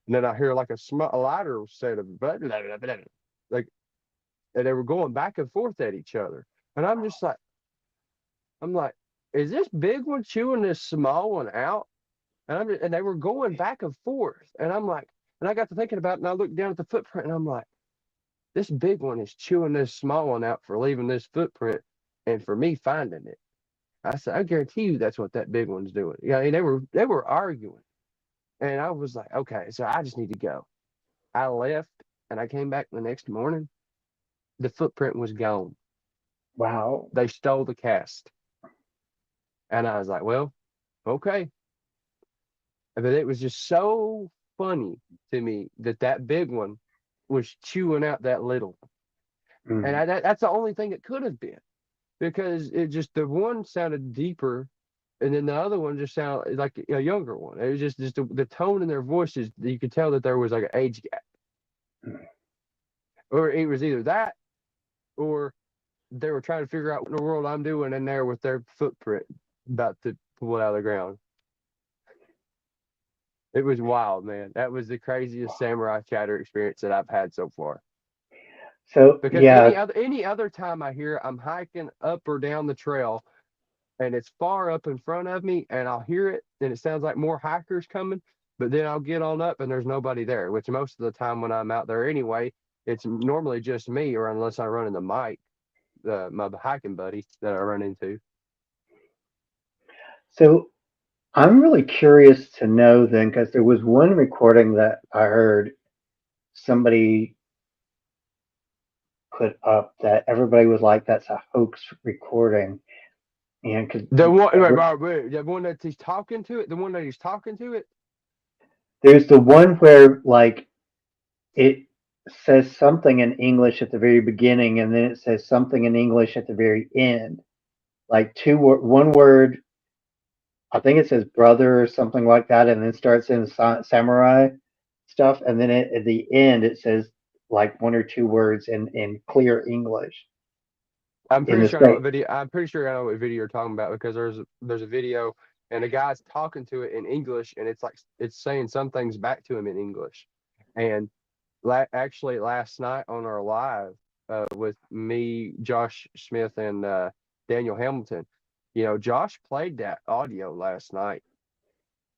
And then I hear like a lighter set of blah, blah, blah, blah, blah. Like, and they were going back and forth at each other. And I'm just like, I'm like, is this big one chewing this small one out? And they were going back and forth. And I'm like, and I got to thinking about it, and I looked down at the footprint, and I'm like, this big one is chewing this small one out for leaving this footprint and for me finding it. I said, I guarantee you that's what that big one's doing. Yeah, I mean, they were arguing. And I was like, okay, so I just need to go. I left and I came back the next morning. The footprint was gone. Wow. They stole the cast. And I was like, well, okay. But it was just so funny to me that that big one was chewing out that little. And Mm. that's the only thing it could have been because it just, the one sounded deeper and then the other one just sounded like a younger one. It was just the tone in their voices. You could tell that there was like an age gap, or it was either that, or they were trying to figure out what in the world I'm doing in there with their footprint about to pull it out of the ground. It was wild, man. That was the craziest samurai chatter experience that I've had so far. So Because yeah, any other time I hear I'm hiking up or down the trail and it's far up in front of me and I'll hear it and it sounds like more hikers coming, but then I'll get on up and there's nobody there, which most of the time when I'm out there anyway, it's normally just me or unless I run into Mike, my hiking buddy that I run into. so I'm really curious to know then because there was one recording that I heard somebody put up that everybody was like, "That's a hoax recording," and because The one, wait, wait, wait, the one that he's talking to it, the one that he's talking to it. there's the one where like it says something in English at the very beginning, and then it says something in English at the very end, like one word. I think it says brother or something like that, and then starts in samurai stuff, and then at the end it says like one or two words in clear English. I'm in pretty the sure I know what state. video. I'm pretty sure I know what video you're talking about because there's a video and a guy's talking to it in English and it's like it's saying some things back to him in English. And actually last night on our live with me, Josh Smith, and Daniel Hamilton, Josh played that audio last night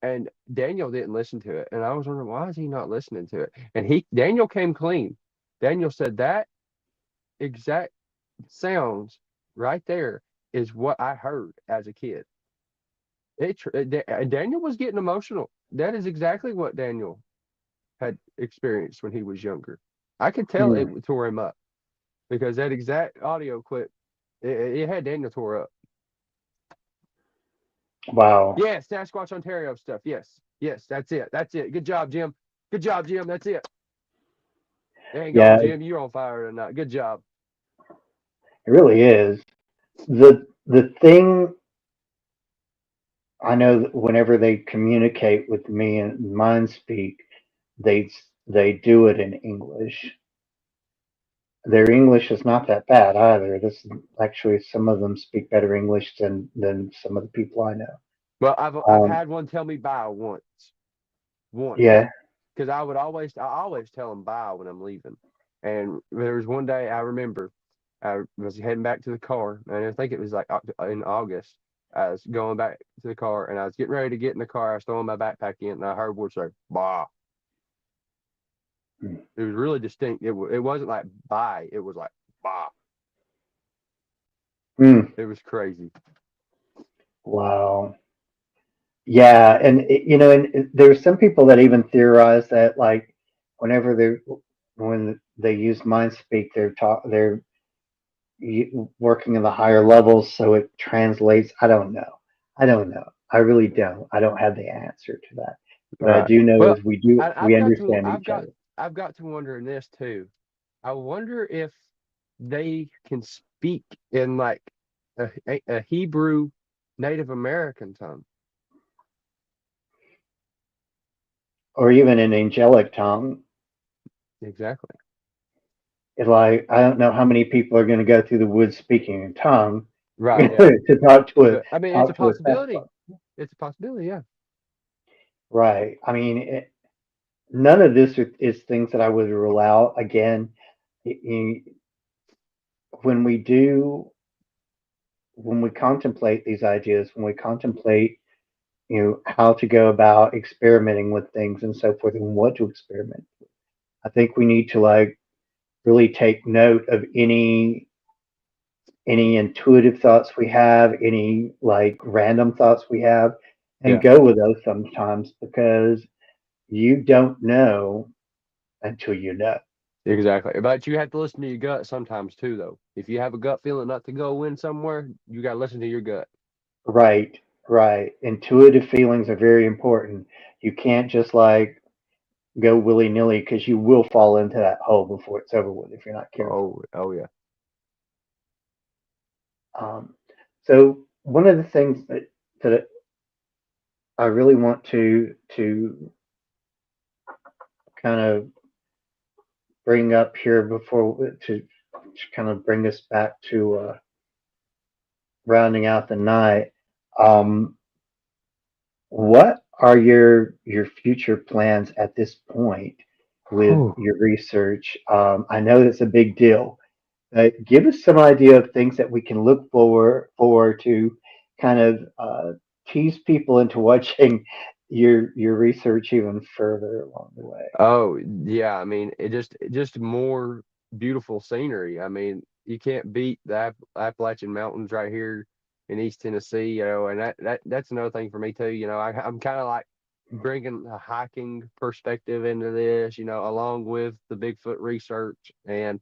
and Daniel didn't listen to it. And I was wondering why is he not listening to it? And Daniel came clean. Daniel said that exact sounds right there is what I heard as a kid. Daniel was getting emotional. That is exactly what Daniel had experienced when he was younger. I could tell it Hmm. tore him up because that exact audio clip, it had Daniel tore up. Wow. Yes, Sasquatch Ontario stuff. Yes, yes, that's it. That's it. Good job, Jim. Good job, Jim. That's it. Dang on, Yeah, Jim. You're on fire tonight. Good job. it really is. The thing I know that whenever they communicate with me and mind speak, they they do it in English. Their English is not that bad either. This actually some of them speak better English than some of the people I know. Well, I've Um, had one tell me bye once, yeah. because I always tell them bye when I'm leaving. And there was one day I remember I was heading back to the car, and I think it was like in August. I was going back to the car, and I was getting ready to get in the car. I was throwing my backpack in, and I heard words say "bah." It was really distinct. It wasn't like bye. It was like bah. Mm, It was crazy. wow. Yeah, and there's some people that even theorize that like whenever they're when they use mind speak, they're working in the higher levels, so it translates. I don't know. I don't know. I really don't. I don't have the answer to that. What I Right. do know Well, is we I've got to understand each other. I've got to wonder in this too. I wonder if they can speak in like a Hebrew Native American tongue. Or even an angelic tongue. Exactly. It's like I don't know how many people are going to go through the woods speaking in tongue Right. Yeah. to talk to But I mean, it's a a possibility. Sasquatch. It's a possibility. Yeah. Right. I mean, none of this is things that I would rule out. Again, when we do, when we contemplate these ideas, when we contemplate, how to go about experimenting with things and so forth, and what to experiment, I think we need to like really take note of any intuitive thoughts we have, any like random thoughts we have, and Yeah. go with those sometimes because you don't know until you know. Exactly. But you have to listen to your gut sometimes too, though. If you have a gut feeling not to go in somewhere, you got to listen to your gut. Right, right. Intuitive feelings are very important. You can't just like go willy nilly because you will fall into that hole before it's over with if you're not careful. Oh, oh yeah. Um, so one of the things that I really want to kind of bring up here before to kind of bring us back to rounding out the night. Um, what are your future plans at this point with Whew. your research? I know that's a big deal. Give us some idea of things that we can look for to kind of tease people into watching your research even further along the way. Oh yeah. I mean, it just more beautiful scenery. I mean, you can't beat the Appalachian Mountains right here in East Tennessee. And that's another thing for me too. I'm kind of like bringing a hiking perspective into this. Along with the Bigfoot research, and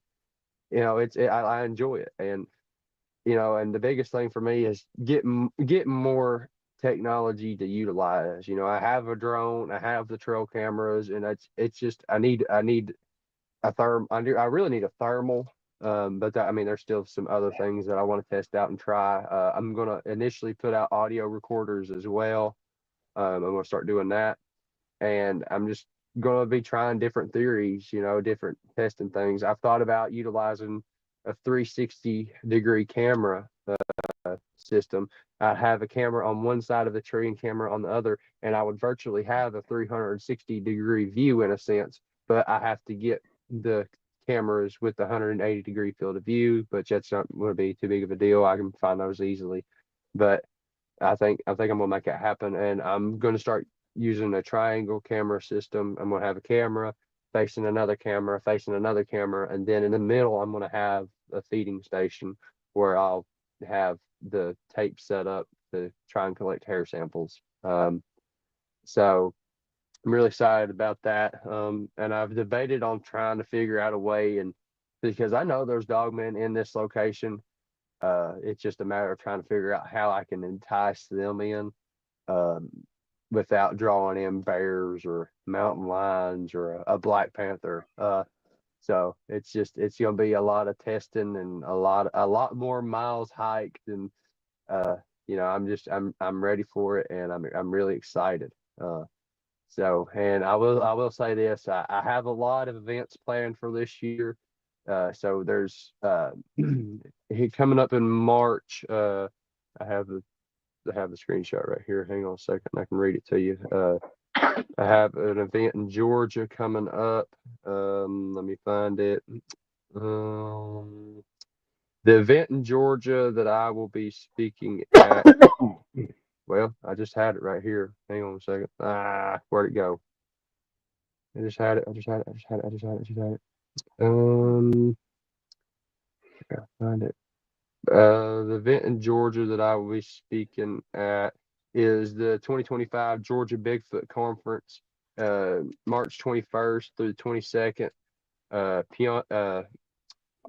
I enjoy it. And the biggest thing for me is getting more technology to utilize. I have a drone, I have the trail cameras, and it's just I need a I really need a thermal. But I mean, there's still some other things that I want to test out and try. I'm gonna initially put out audio recorders as well. I'm gonna start doing that, and I'm just gonna be trying different theories. Different testing things. I've thought about utilizing a 360-degree camera system. I have a camera on one side of the tree and camera on the other, and I would virtually have a 360-degree view in a sense, but I have to get the cameras with the 180-degree field of view, but that's not going to be too big of a deal. I can find those easily. But I think I'm gonna make it happen, and I'm gonna start using a triangle camera system. I'm gonna have a camera facing another camera, facing another camera, and then in the middle, I'm gonna have a feeding station where I'll have the tape set up to try and collect hair samples. So I'm really excited about that. And I've debated on trying to figure out a way, and because I know there's dogmen in this location, it's just a matter of trying to figure out how I can entice them in, um, without drawing in bears or mountain lions or a black panther. So it's gonna be a lot of testing and a lot more miles hiked, and uh, I'm ready for it, and I'm really excited. So, and I will say this, I have a lot of events planned for this year. So there's coming up in March. I have the I have the screenshot right here. Hang on a second, I can read it to you. I have an event in Georgia coming up. Let me find it. The event in Georgia that I will be speaking at. Well, I just had it right here. Hang on a second. Where'd it go? I just had it. I just had it. I just had it. I just had it. I just had it. I gotta find it. The event in Georgia that I will be speaking at is the 2025 Georgia Bigfoot Conference, March 21st through the 22nd.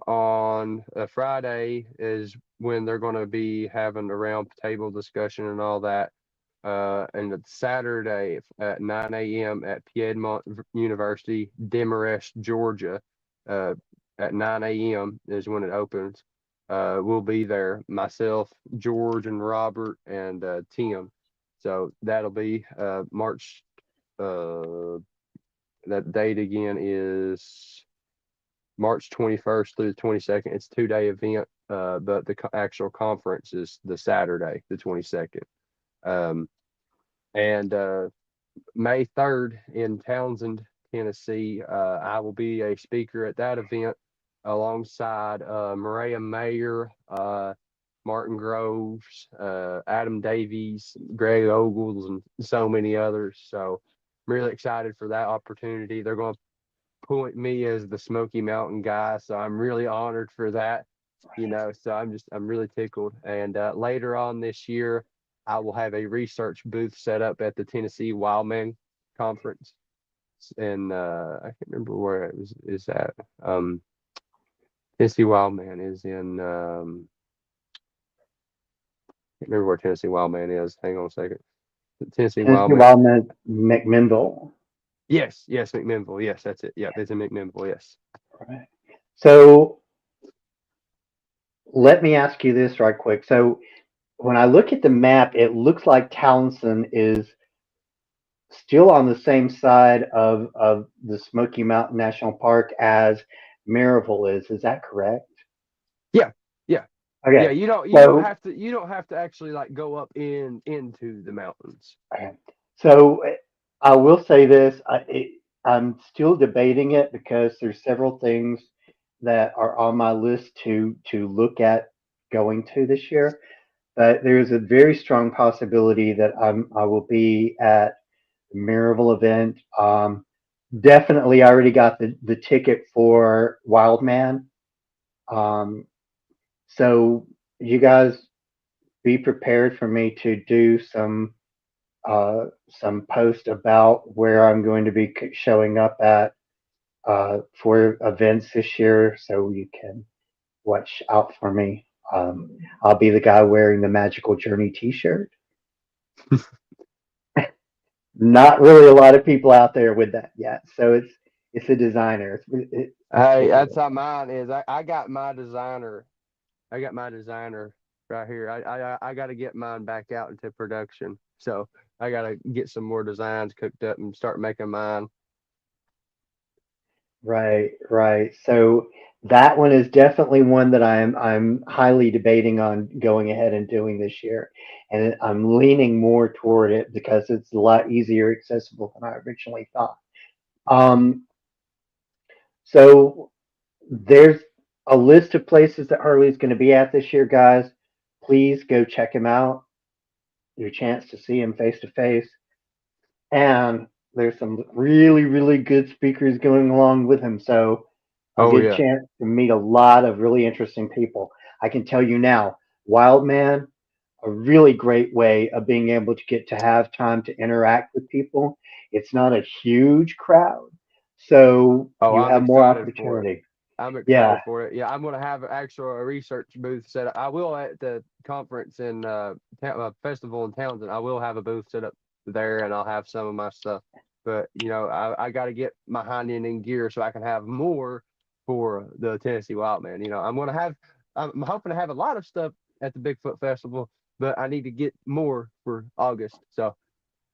On a Friday is when they're going to be having a round table discussion and all that. And it's Saturday at 9 a.m. at Piedmont University, Demarest, Georgia. At 9 a.m. is when it opens. We'll be there, myself, George, and Robert, and Tim. So that'll be March. That date again is March 21st through the 22nd. It's a 2-day event, but the actual conference is the Saturday, the 22nd. And May 3rd in Townsend, Tennessee, I will be a speaker at that event alongside Maria Mayer, Martin Groves, Adam Davies, Greg Ogles, and so many others. So I'm really excited for that opportunity. They're going to point me as the Smoky Mountain guy, so I'm really honored for that. So I'm really tickled. And later on this year, I will have a research booth set up at the Tennessee Wildman Conference, and I can't remember where it is at. Tennessee Wildman is in. Can't remember where Tennessee Wildman is. Hang on a second. Tennessee Tennessee Wildman. Wildman, McMinnville. Yes, McMinnville. Yes, that's it. Yeah, it's in McMinnville. Yes. Right. So let me ask you this right quick. So when I look at the map, it looks like Townsend is still on the same side of the Smoky Mountain National Park as Maryville is. Is that correct? Yeah, yeah, yeah. Okay. You don't So have to actually like go up into the mountains. okay. So I will say this: I'm still debating it because there's several things that are on my list to look at going to this year. But there's a very strong possibility that I will be at the Maryville event. Definitely, I already got the ticket for Wildman. Um, so you guys be prepared for me to do some post about where I'm going to be showing up at for events this year, so you can watch out for me. I'll be the guy wearing the Magical Journey T-shirt. Not really a lot of people out there with that yet, so it's a designer. It's Hey, cool. that's how mine is. I got my designer. I got my designer right here. I got to get mine back out into production. So I got to get some more designs cooked up and start making mine. Right. So that one is definitely one that I'm highly debating on going ahead and doing this year, and I'm leaning more toward it because it's a lot easier accessible than I originally thought. Um, so there's a list of places that Harley's going to be at this year, guys. Please go check him out. Your chance to see him face to face. And there's some really good speakers going along with him, so a Oh good yeah. chance to meet a lot of really interesting people. I can tell you now, Wild Man, a really great way of being able to get to have time to interact with people. It's not a huge crowd, so Oh, you I'm have more excited for it. opportunity. I'm Yeah, excited for it. Yeah, I'm gonna have an actual research booth set up. I will at the conference in festival in Townsend. I will have a booth set up there, and I'll have some of my stuff. But I got to get my hind end in gear so I can have more for the Tennessee Wildman. I'm hoping to have a lot of stuff at the Bigfoot Festival, but I need to get more for August. So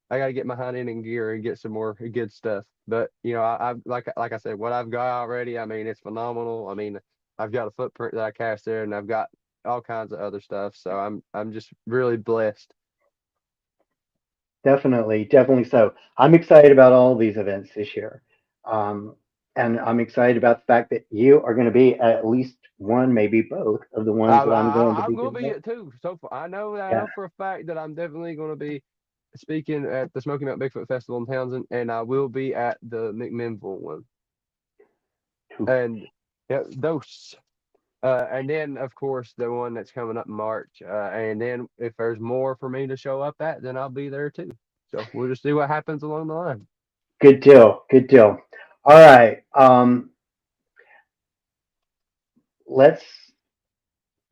I got to get my hind end in gear and get some more good stuff. But I like I said, what I've got already, I mean, it's phenomenal. I mean, I've got a footprint that I cast there, and I've got all kinds of other stuff. So I'm just really blessed. definitely so. I'm excited about all these events this year. Um, and I'm excited about the fact that you are going to be at least one, maybe both of the ones that I'm going to I'm be gonna doing. be it too. So far, I Yeah. know for a fact that I'm definitely gonna be speaking at the Smoky Mountain Bigfoot Festival in Townsend, and I will be at the McMinnville one. And yeah, those. And then, of course, the one that's coming up in March. And then, if there's more for me to show up at, then I'll be there too. So we'll just see what happens along the line. Good deal. Good deal. All right. Let's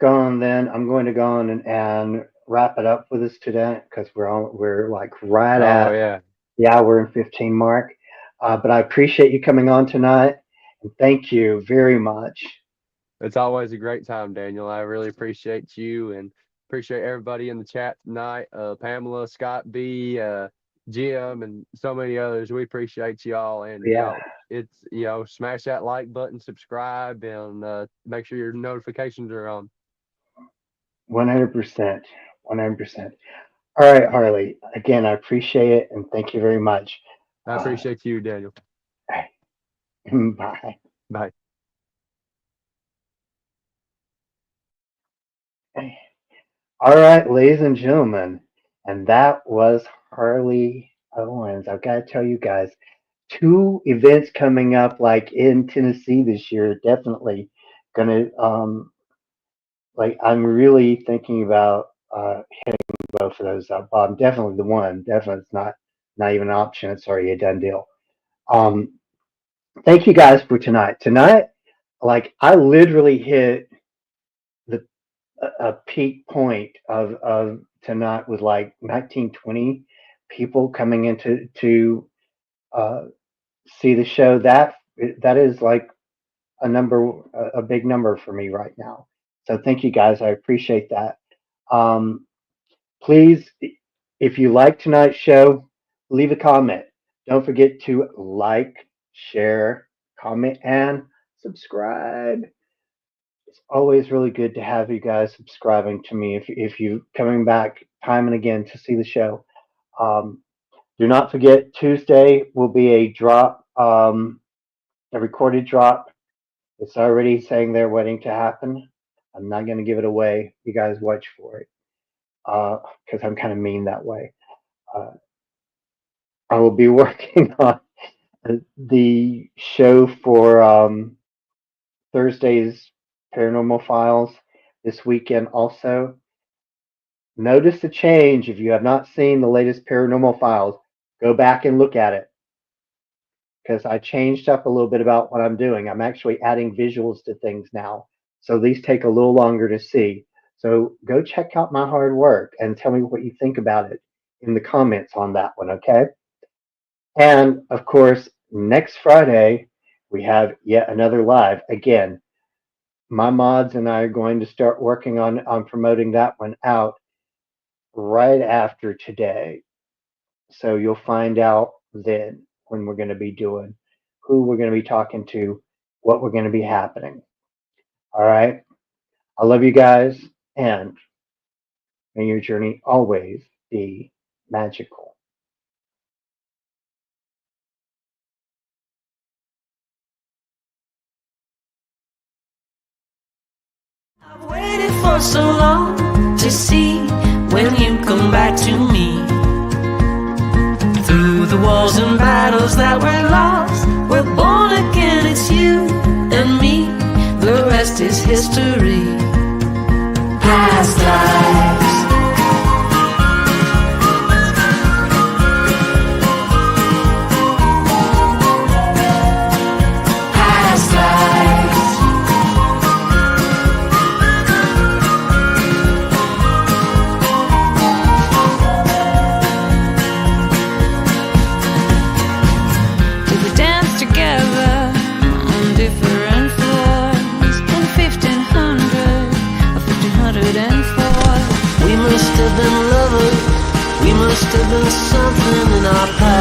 go on then. I'm going to go on and wrap it up with us today because we're like right Oh at yeah, the hour and 15 mark. But I appreciate you coming on tonight and thank you very much. it's always a great time, Daniel. I really appreciate you and appreciate everybody in the chat tonight. Pamela, Scott B, Jim, and so many others. We appreciate y'all, and Yeah, it's smash that like button, subscribe, and make sure your notifications are on. 100%. 100%. All right, Harley. Again, I appreciate it and thank you very much. I Uh, appreciate you, Daniel. bye. Bye. All right, ladies and gentlemen, and that was Harley Owens. I've got to tell you guys, two events coming up like in Tennessee this year. Definitely gonna like I'm really thinking about both of those up. Definitely the one. Definitely it's not even an option. It's already a done deal. Um, thank you guys for tonight. Tonight, like I literally hit the a peak point of tonight with like 1920 people coming into to uh, see the show. That is like a big number for me right now. So thank you guys. I appreciate that. Um, please, if you like tonight's show, leave a comment. Don't forget to like, share, comment, and subscribe. It's always really good to have you guys subscribing to me if you coming back time and again to see the show. Um, do not forget Tuesday will be a recorded drop. It's already saying they're waiting to happen. I'm not going to give it away. You guys watch for it because I'm kind of mean that way. Uh, I will be working on the show for Thursday's Paranormal Files this weekend also. Notice the change. If you have not seen the latest Paranormal Files, go back and look at it because I changed up a little bit about what I'm doing. I'm actually adding visuals to things now. So these take a little longer to see. So go check out my hard work and tell me what you think about it in the comments on that one, okay? And of course, next Friday, we have yet another live. Again, my mods and I are going to start working on promoting that one out right after today. So you'll find out then when we're going to be doing who we're going to be talking to, what we're going to be happening. All right. I love you guys, and may your journey always be magical. I've waited for so long to see when you come back to me. Through the wars and battles that were lost, we're born again, it's you and me. The rest is history. Past lives. Past lives. Did we dance together on different floors in 1500 or 1504? We must have been lovers, we must have been something in our past.